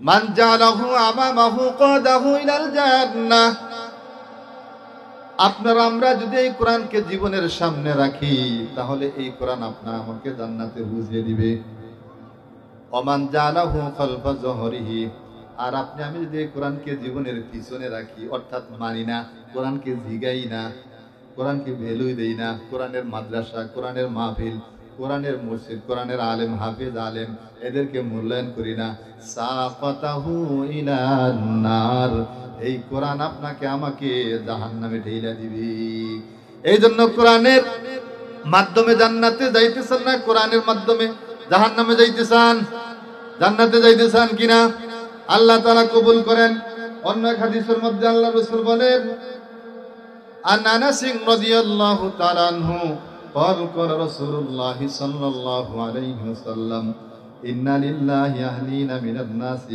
মান জালাহু আমামাহু কাদাহু ইলাল জান্নাহ। আপনারা আমরা যদি এই কোরআনকে জীবনের সামনে রাখি, তাহলে এই কোরআন আপনার আমাকে জান্নাতে বুঝিয়ে দিবে। ওমান জালাহু খালফা যহরিহি। আর আপনি আমি যদি এই কোরআনকে জীবনের পিছনে রাখি, অর্থাৎ মানি না, কোরআনকে জিগাই না, কোরআনকে ভ্যালুই দেই না, কোরআনের মাদ্রাসা, কোরআনের মাহফিল, কোরআনের মসজিদ, কোরআনের আলেম, হাফেজ আলেম, এদেরকে মূল্যায়ন করি না, সাকাতাহু ইলান নার। এই কোরআন আপনাকে আমাকে জাহান্নামে ঢেইলা দিবে। এই জন্য কোরআনের মাধ্যমে জান্নাতে যাইতেছেন না, কোরআনের মাধ্যমে জাহান্নামে যাইতে চান? জান্নাতে যাইতে চান কিনা? আল্লাহ তাআলা কবুল করেন। অন্য এক হাদিসের মধ্যে আল্লাহ রাসূল বলেন, আন আনাস রাদিয়াল্লাহু তাআলা আনহু قال قال رسول الله صلى الله عليه وسلم إن لله أهلين من الناس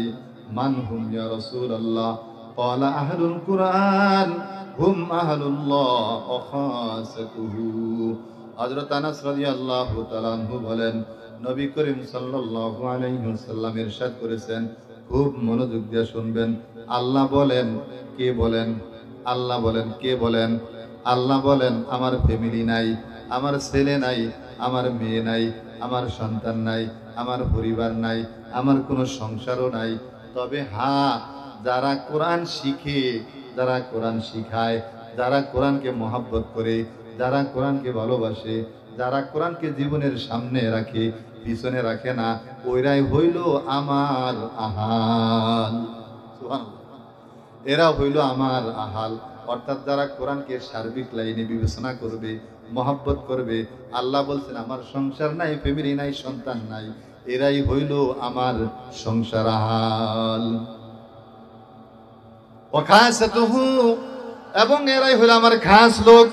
من هم يا رسول الله قال أهل القرآن هم أهل الله وخاصته। হযরত আনাস রাদিয়াল্লাহু তাআলা আনহু বলেন, নবী করিম সাল্লাল্লাহু আলাইহি ওয়াসাল্লাম ইরশাদ করেছেন, খুব মনোযোগ দিয়ে শুনবেন। আল্লাহ বলেন, কে বলেন? আল্লাহ বলেন, কে বলেন? আল্লাহ বলেন, আমার ফ্যামিলি নাই, আমার ছেলে নাই, আমার মেয়ে নাই, আমার সন্তান নাই, আমার পরিবার নাই, আমার কোনো সংসারও নাই। তবে হ্যাঁ, যারা কোরআন শিখে, যারা কোরআন শিখায়, যারা কোরআনকে মহব্বত করে, যারা কোরআনকে ভালোবাসে, যারা কোরআনকে জীবনের সামনে রাখে, পিছনে রাখে না, ওইরাই হইল আমার আহাল। সুবহানাল্লাহ। এরা হইল আমার আহাল। অর্থাৎ যারা কোরআনকে সার্বিক লাইনে বিবেচনা করবে, মহব্বত করবে। আল্লাহ বলছেন, আমার সংসার নাই, ফ্যামিলি নাই, সন্তান নাই, এরাই হইল আমার সংসার আহাল। ওয়াখাসাতুহু, এবং এরাই হইল আমার খাস লোক,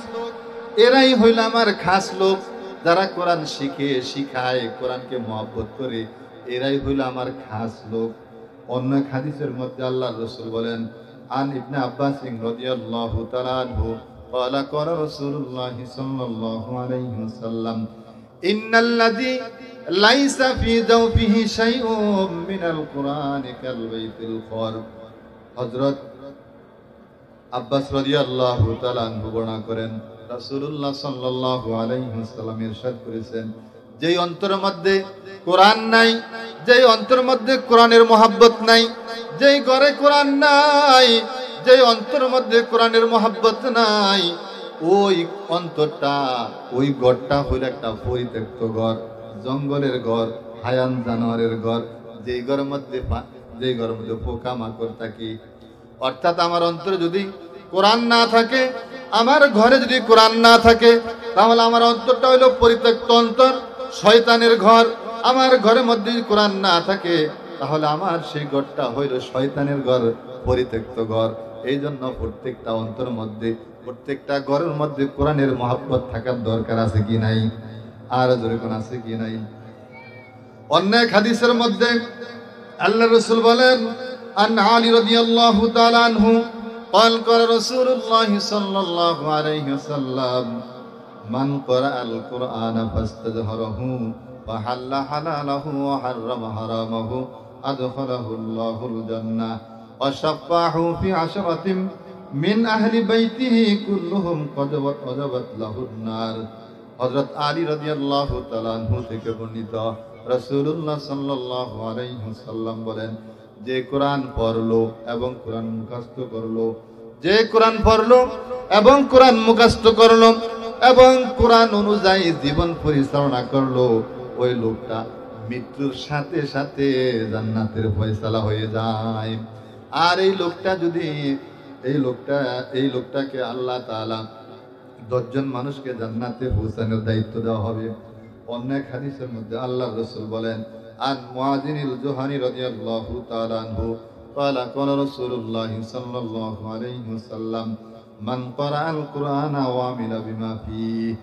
এরাই হইল আমার খাস লোক। যারা কোরআন শিখে, শিখায়, কোরআনকে মহব্বত করে, এরাই হইল আমার খাস লোক। অন্য এক হাদিসের মধ্যে আল্লাহ রাসূল বলেন, আন ইবনে আব্বাস রাদিয়াল্লাহু তাআলা আনহু قال قال رسول الله صلى الله عليه وسلم إن الذي ليس في جوفه شيء من القرآن كالبيت الخرب। হযরত আব্বাস রাদিয়াল্লাহু তাআলা আনহু বর্ণনা করেন, রাসূলুল্লাহ সাল্লাল্লাহু আলাইহি ওয়াসাল্লাম ইরশাদ করেছেন, যেই অন্তরের মধ্যে কোরআন নাই, যেই অন্তরের মধ্যে কোরআনের মহব্বত নাই, যেই ঘরে কোরআন নাই, যে অন্তরের মধ্যে কোরআনের মহব্বত নাই, ওই অন্তরটা, ওই ঘরটা হইল একটা পরিত্যক্ত ঘর, জঙ্গলের ঘর, হায়ান জানোয়ারের ঘর, যেই ঘরের মধ্যে পোকা মাকড় থাকে। অর্থাৎ আমার অন্তরে যদি কোরআন না থাকে, আমার ঘরে যদি কোরআন না থাকে, তাহলে আমার অন্তরটা হইল পরিত্যক্ত অন্তর, শয়তানের ঘর। আমার ঘরের মধ্যে যদি কোরআন না থাকে, তাহলে আমার সেই ঘরটা হইল শয়তানের ঘর, পরিত্যক্ত ঘর। এই জন্য প্রত্যেকটা অন্তরের মধ্যে, প্রত্যেকটা ঘরের মধ্যে কোরআনের মহব্বত থাকার দরকার আছে কি নাই? আর জোরে কোন আছে কি নাই? অন্য এক হাদিসের মধ্যে আল্লাহ রাসূল বলেন, আন আলী রাদিয়াল্লাহু তাআলা আনহু قال قال رسول الله صلى الله عليه وسلم من قرأ القرآن فاستظهره فحل حلاله وحرم حرامه أدخله الله الجنة وشفعه في عشرة من أهل بيته كلهم قد وجبت له النار। হযরত আলী রাদিয়াল্লাহু তাআলা আনহু থেকে বর্ণিত, রাসূলুল্লাহ সাল্লাল্লাহু আলাইহি ওয়াসাল্লাম বলেন, যে কোরআন পড়লো এবং কোরআন মুখস্থ করলো, যে কোরআন পড়লো এবং কোরআন মুখস্থ করলো এবং কোরআন অনুযায়ী জীবন পরিচালনা করলো, ওই লোকটা মৃত্যুর সাথে সাথে জান্নাতের ফয়সালা হয়ে যায়। আর এই লোকটা যদি এই লোকটাকে আল্লাহ তাআলা 10 জন মানুষকে জান্নাতে পৌঁছানোর দায়িত্ব দেওয়া হবে। অন্য এক হাদিসের মধ্যে আল্লাহ রাসূল বলেন, আন মুআযিনিল জুহানি রাদিয়াল্লাহু তাআলা আনহু قال قال رسول الله صلى الله عليه وسلم من قرأ القرآن وعمل بما فيه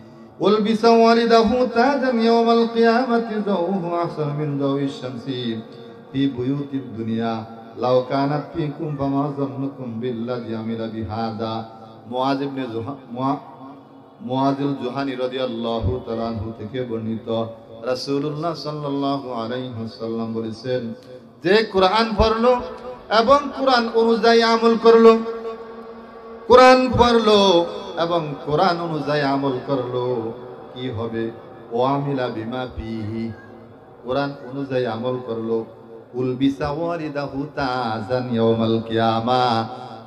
ألبس والده تاجا يوم القيامة ضوءه أحسن من ضوء الشمس في بيوت الدنيا لو كانت فيكم فما ظنكم بالذي عمل بهذا মুআযিল জুহানী রাদিয়াল্লাহু তাআলা আনহু থেকে বর্ণিত রাসূলুল্লাহ সাল্লাল্লাহু আলাইহি ওয়াসাল্লাম বলেছেন, যে কোরআন পড়লো এবং কোরআন অনুযায়ী আমল করলো, কোরআন পড়লো এবং কোরআন অনুযায়ী আমল করলো, কি হবে? ওয়ামিলা বিমা ফিহি, কোরআন অনুযায়ী আমল করলো, উলবিসা ওয়ালিদাহু তাজান ইয়াউমাল কিয়ামা,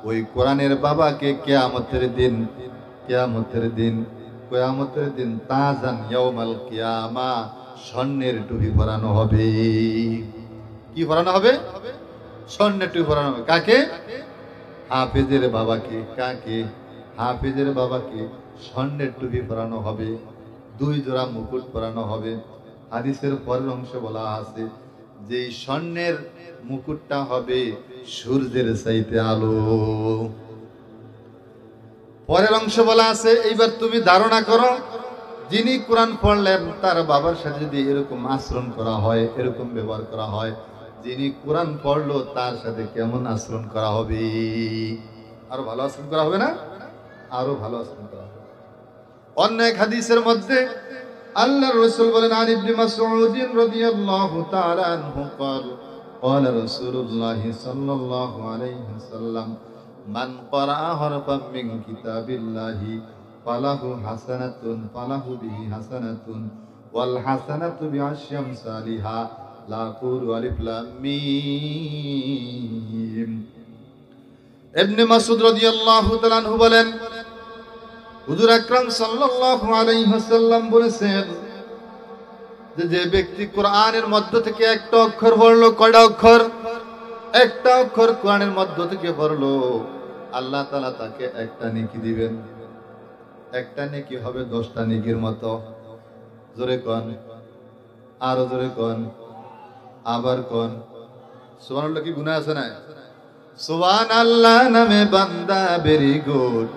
ওই কোরআনের বাবাকে কিয়ামতের দিন তাজান ইয়াউমাল কিয়ামা, স্বর্ণের টুপি পরানো হবে। কি পরানো হবে? স্বর্ণের টুপি পরানো হবে। কাকে? হাফেজের বাবাকে। কাকে? হাফেজের বাবাকে স্বর্ণের টুপি পরানো হবে, 2 জোড়া মুকুট পরানো হবে। হাদিসের পরের অংশে বলা আছে যে স্বর্ণের মুকুটটা হবে সূর্যের চাইতে আলো। পরের অংশ বলা আছে, এইবার তুমি ধারণা করো, যিনি কোরআন পড়লেন তার বাবার সাথে যদি এরকম আচরণ করা হয়, এরকম ব্যবহার করা হয়, যিনি কোরআন পড়লো তার সাথে কেমন আচরণ করা হবে? আরো ভালো আচরণ করা হবে না? আরো ভালো আচরণ করা হবে। অন্য এক হাদিসের মধ্যে আল্লাহর রাসূল বলেন, আন ইবনে মাসউদ রাদিয়াল্লাহু তাআলা আনহু قال قال رسول الله صلى الله عليه وسلم من قرأ حرفا من كتاب الله فله به حسنة والحسنة بعشر أمثالها لا أقول ألف لام ميم। ইবনে মাসউদ রাদিয়াল্লাহু তাআলা আনহু বলেন, হুজুর আকরাম সাল্লাল্লাহু আলাইহি ওয়াসাল্লাম বলেছেন যে ব্যক্তি কোরআনের মধ্য থেকে একটা অক্ষর পড়লো, কয়টা অক্ষর? একটা অক্ষর কোরআনের মধ্য থেকে পড়লো, আল্লাহ তাআলা তাকে একটা নেকি দিবেন। একটা নেকি হবে 10টা নেকির মতো। জোরে কোন, আরো জোরে কোন, আবার কোন। সুবহানাল্লাহ। কি গুনাহ আছে না? সুবহানাল্লাহ নামে বান্দা ভেরি গুড,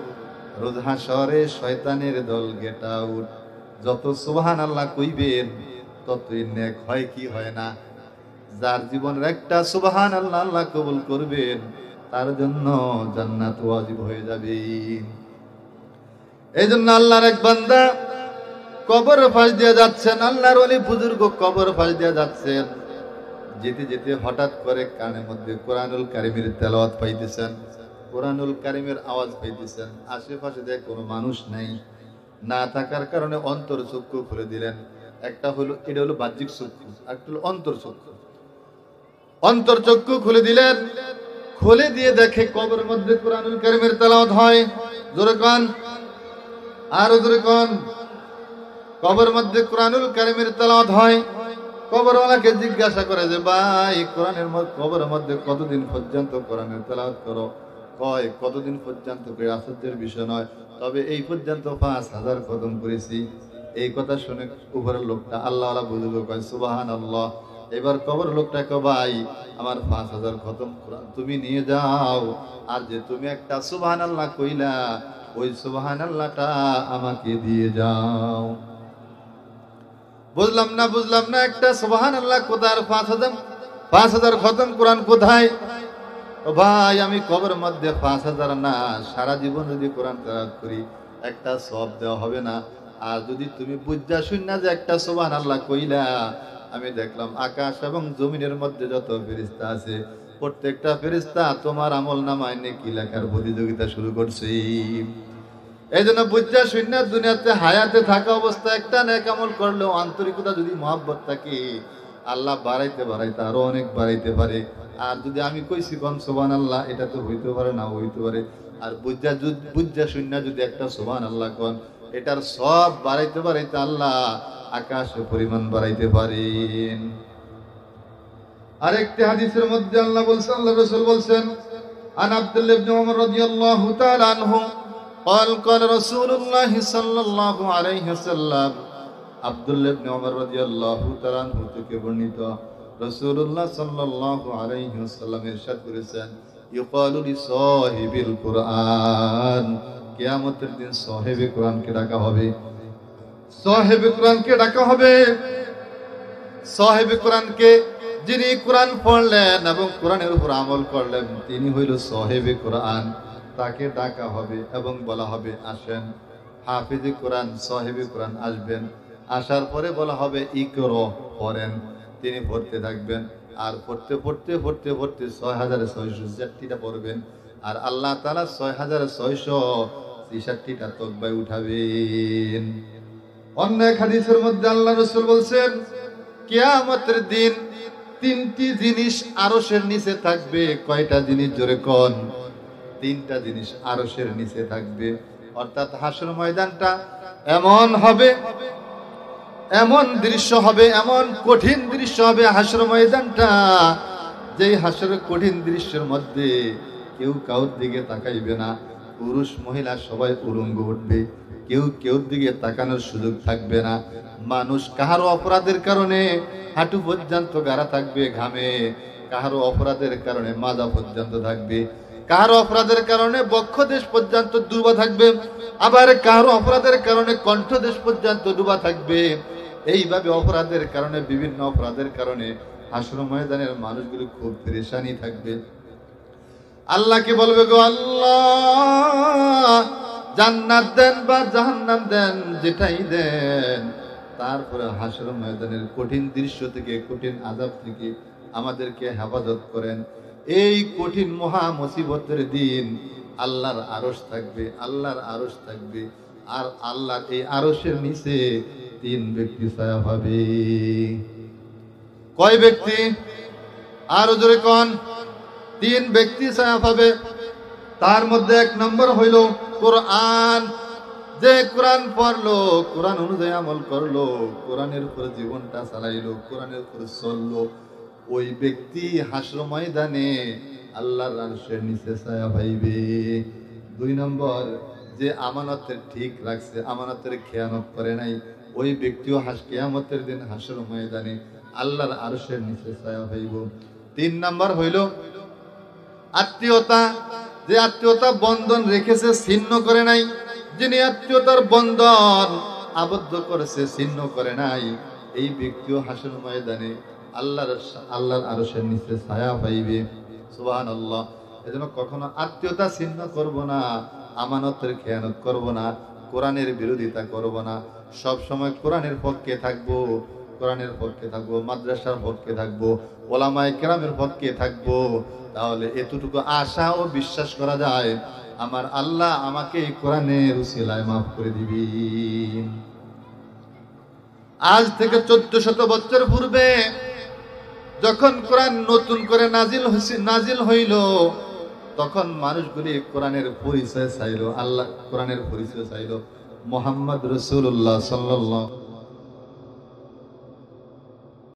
রোজ হাসরে শয়তানের দল গেট আউট। যত সুবহানাল্লাহ কইবেন ততই নেক হয়, কি হয় না? যার জীবনের একটা সুবহানাল্লাহ আল্লাহ কবুল করবেন তার জন্য জান্নাত ওয়াজিব হয়ে যাবে। এই জন্য আল্লাহর এক বান্দা কবর ফাঁস দিয়ে যাচ্ছেন, আল্লাহর ওলি বুজুর্গ কবর ফাঁস দিয়ে যাচ্ছেন, যেতে যেতে হঠাৎ করে কানের মধ্যে কোরআনুল কারীমের তেলাওয়াত পাইতেছেন, কোরআনুল কারীমের আওয়াজ পাইতেছেন। আশেপাশে যে কোনো মানুষ নাই, না থাকার কারণে অন্তর চক্ষু খুলে দিলেন। একটা হলো, এটা হলো বাহ্যিক চক্ষু, একটা হলো অন্তর চক্ষু। অন্তর চক্ষু খুলে দিলেন, খুলে দিয়ে দেখে কবরের মধ্যে কোরআনুল কারীমের তেলাওয়াত হয়। জোরে কোন, আরো জোরে কোন। কবরের মধ্যে কোরআনুল কারীমের তেলাওয়াত হয়। কবরওয়ালাকে জিজ্ঞাসা করে যে, ভাই কবরের মধ্যে কতদিন পর্যন্ত কোরআনের তেলাওয়াত করো? কয়, কতদিন পর্যন্ত? আশ্চর্যের বিষয় নয়, তবে এই পর্যন্ত 5000 খতম করেছি। এই কথা শুনে উপরের লোকটা আল্লাহওয়ালা বুজুর্গ কয়, সুবহানাল্লাহ। এবার কবর লোকটাকে, ভাই আমার 5000 খতম তুমি নিয়ে যাও, আর যে তুমি একটা সুবহানাল্লাহ কইলা ওই সুবহানাল্লাহটা আমাকে দিয়ে যাও। বুঝলাম না একটা সুবহানাল্লাহ কোথায়? 5000 খতম কোরআন কোথায়? ভাই আমি কবরের মধ্যে 5000 না, সারা জীবন যদি কোরআন তেলাওয়াত করি একটা সওয়াব দেওয়া হবে না। আর যদি তুমি বুঝা শুননা যে একটা সুবহানাল্লাহ কইলা, আমি দেখলাম আকাশ এবং জমিনের মধ্যে যত ফেরেশতা আছে প্রত্যেকটা ফেরেশতা তোমার আমলনামায় নেকি লেখার প্রতিযোগিতা শুরু করছে। এই জন্য বুঝা শুননা দুনিয়াতে হায়াতে থাকা অবস্থায় একটা নেক আমল করলেও আন্তরিকতা যদি মহব্বত থাকে, আল্লাহ বাড়াইতে আরো অনেক বাড়াইতে পারে। আর যদি আমি কইছি কোন সুবহানাল্লাহ, এটা তো হইতে পারে না, হইতে পারে। আর বুঝা শুননা যদি একটা সুবহানাল্লাহ কোন, এটার সব বাড়াইতে আল্লাহ আকাশের পরিমাণ বাড়াইতে পারেন। আরেকটি হাদিসের মধ্যে আল্লাহ বলছেন, আল্লাহ রাসূল বলছেন, আন আব্দুল্লাহ ইবনে ওমর রাদিয়াল্লাহু তাআলা আনহু قال قال رسول الله صلى الله عليه وسلم। আব্দুল্লাহ ইবনে ওমর রাদিয়াল্লাহু তাআলা আনহু থেকে বর্ণিত, রাসূলুল্লাহ সাল্লাল্লাহু আলাইহি ওয়াসাল্লাম ইরশাদ করেছেন, ইউকালু লিসাহিবিল কুরআন, কিয়ামতের দিন সাহেবে কোরআনকে ডাকা হবে। সাহেবে কোরআনকে ডাকা হবে। সাহেবে কোরআনকে, যিনি কোরআন পড়লেন এবং কোরআনের উপর আমল করলেন, তিনি হইল সাহেবে কোরআন। তাকে ডাকা হবে এবং বলা হবে, আসেন। হাফিজে কোরআন, সাহেবে কোরআন আসবেন। আসার পরে বলা হবে, ইকরা, পড়েন। তিনি পড়তে থাকবেন, আর পড়তে পড়তে পড়তে পড়তে ৬৬৬৬টা পড়বেন। আর আল্লাহ তাআলা ৬৬৬৬টা তকবায় উঠাবেন। অন্য এক হাদিসের মধ্যে আল্লাহ রাসূল বলছেন, কিয়ামতের দিন তিনটি জিনিস আরশের নিচে থাকবে। কয়টা জিনিস? জোরে কোন? তিনটা জিনিস আরশের নিচে থাকবে। অর্থাৎ হাসর ময়দানটা এমন হবে, এমন দৃশ্য হবে, এমন কঠিন দৃশ্য হবে হাসর ময়দানটা, যেই হাসরের কঠিন দৃশ্যের মধ্যে কেউ কাউর দিকে তাকাইবে না। পুরুষ মহিলা সবাই উলঙ্গ উঠবে, কেউ কেউর দিকে তাকানোর সুযোগ থাকবে না। মানুষ কাহারও অপরাধের কারণে হাঁটু পর্যন্ত গাড়া থাকবে ঘামে, কাহারও অপরাধের কারণে মাজা পর্যন্ত থাকবে, কাহারও অপরাধের কারণে বক্ষদেশ পর্যন্ত ডুবা থাকবে, আবার কাহারও অপরাধের কারণে কণ্ঠদেশ পর্যন্ত ডুবা থাকবে। এইভাবে অপরাধের কারণে, বিভিন্ন অপরাধের কারণে হাসর ময়দানের মানুষগুলো খুব পেরেশানি থাকবে। আল্লাহকে বলবে, গো আল্লাহ, জান্নাত দেন বা জাহান্নাম দেন, যেটাই দেন, তারপরে হাসর ময়দানের কঠিন দৃশ্য থেকে, কঠিন আযাব থেকে আমাদেরকে হেফাজত করেন। এই কঠিন মহা মুসিবতের দিন আল্লাহর আরশ থাকবে, আল্লাহর আরশ থাকবে। আর আল্লাহর এই আরশের নিচে তিন ব্যক্তি ছায়া পাবে। কয় ব্যক্তি? আরো জোরে কোন? তিন ব্যক্তি ছায়া পাবে। তার মধ্যে এক নম্বর হইল কোরআন। যে কোরআন পড়লো, কোরআন অনুযায়ী আমল করলো, কোরআনের উপর জীবনটা চালাইলো, কোরআনের উপর চললো, ওই ব্যক্তি হাসর ময়দানে আল্লাহর আরশের নিচে ছায়া পাইবে। দুই নম্বর, যে আমানতের ঠিক রাখছে, আমানতের খেয়ানত করে নাই, ওই ব্যক্তিও কিয়ামতের দিন হাসর ময়দানে আল্লাহর আরশের নিচে ছায়া পাইব। তিন নম্বর হইল আত্মীয়তা। যে আত্মীয়তা বন্ধন রেখেছে, ছিন্ন করে নাই, যিনি আত্মীয়তার বন্ধন আবদ্ধ করেছে, ছিন্ন করে নাই, এই ব্যক্তিও হাসর ময়দানে আল্লাহর আরশের নিচে ছায়া পাইবে। সুবহানাল্লাহ। এজন্য কখনো আত্মীয়তা ছিন্ন করব না, আমানতের খেয়ানত করব না, কোরআনের বিরোধিতা করব না। সব সময় কোরআনের পক্ষে থাকবো, কোরআনের পক্ষে থাকবো, মাদ্রাসার পক্ষে থাকবো, ওলামায়ে কেরামের পক্ষে থাকবো। তাহলে এতটুকু আশা ও বিশ্বাস করা যায়, আমার আল্লাহ আমাকে এই কোরআনের উসিলায় মাফ করে দিবেন। আজ থেকে 1400 বছর পূর্বে যখন কোরআন নতুন করে নাজিল হইল, তখন মানুষগুলি কোরআনের পরিচয় চাইল, আল্লাহ কোরআনের পরিচয় চাইল। মুহাম্মদ রাসূলুল্লাহ সাল্লাল্লাহু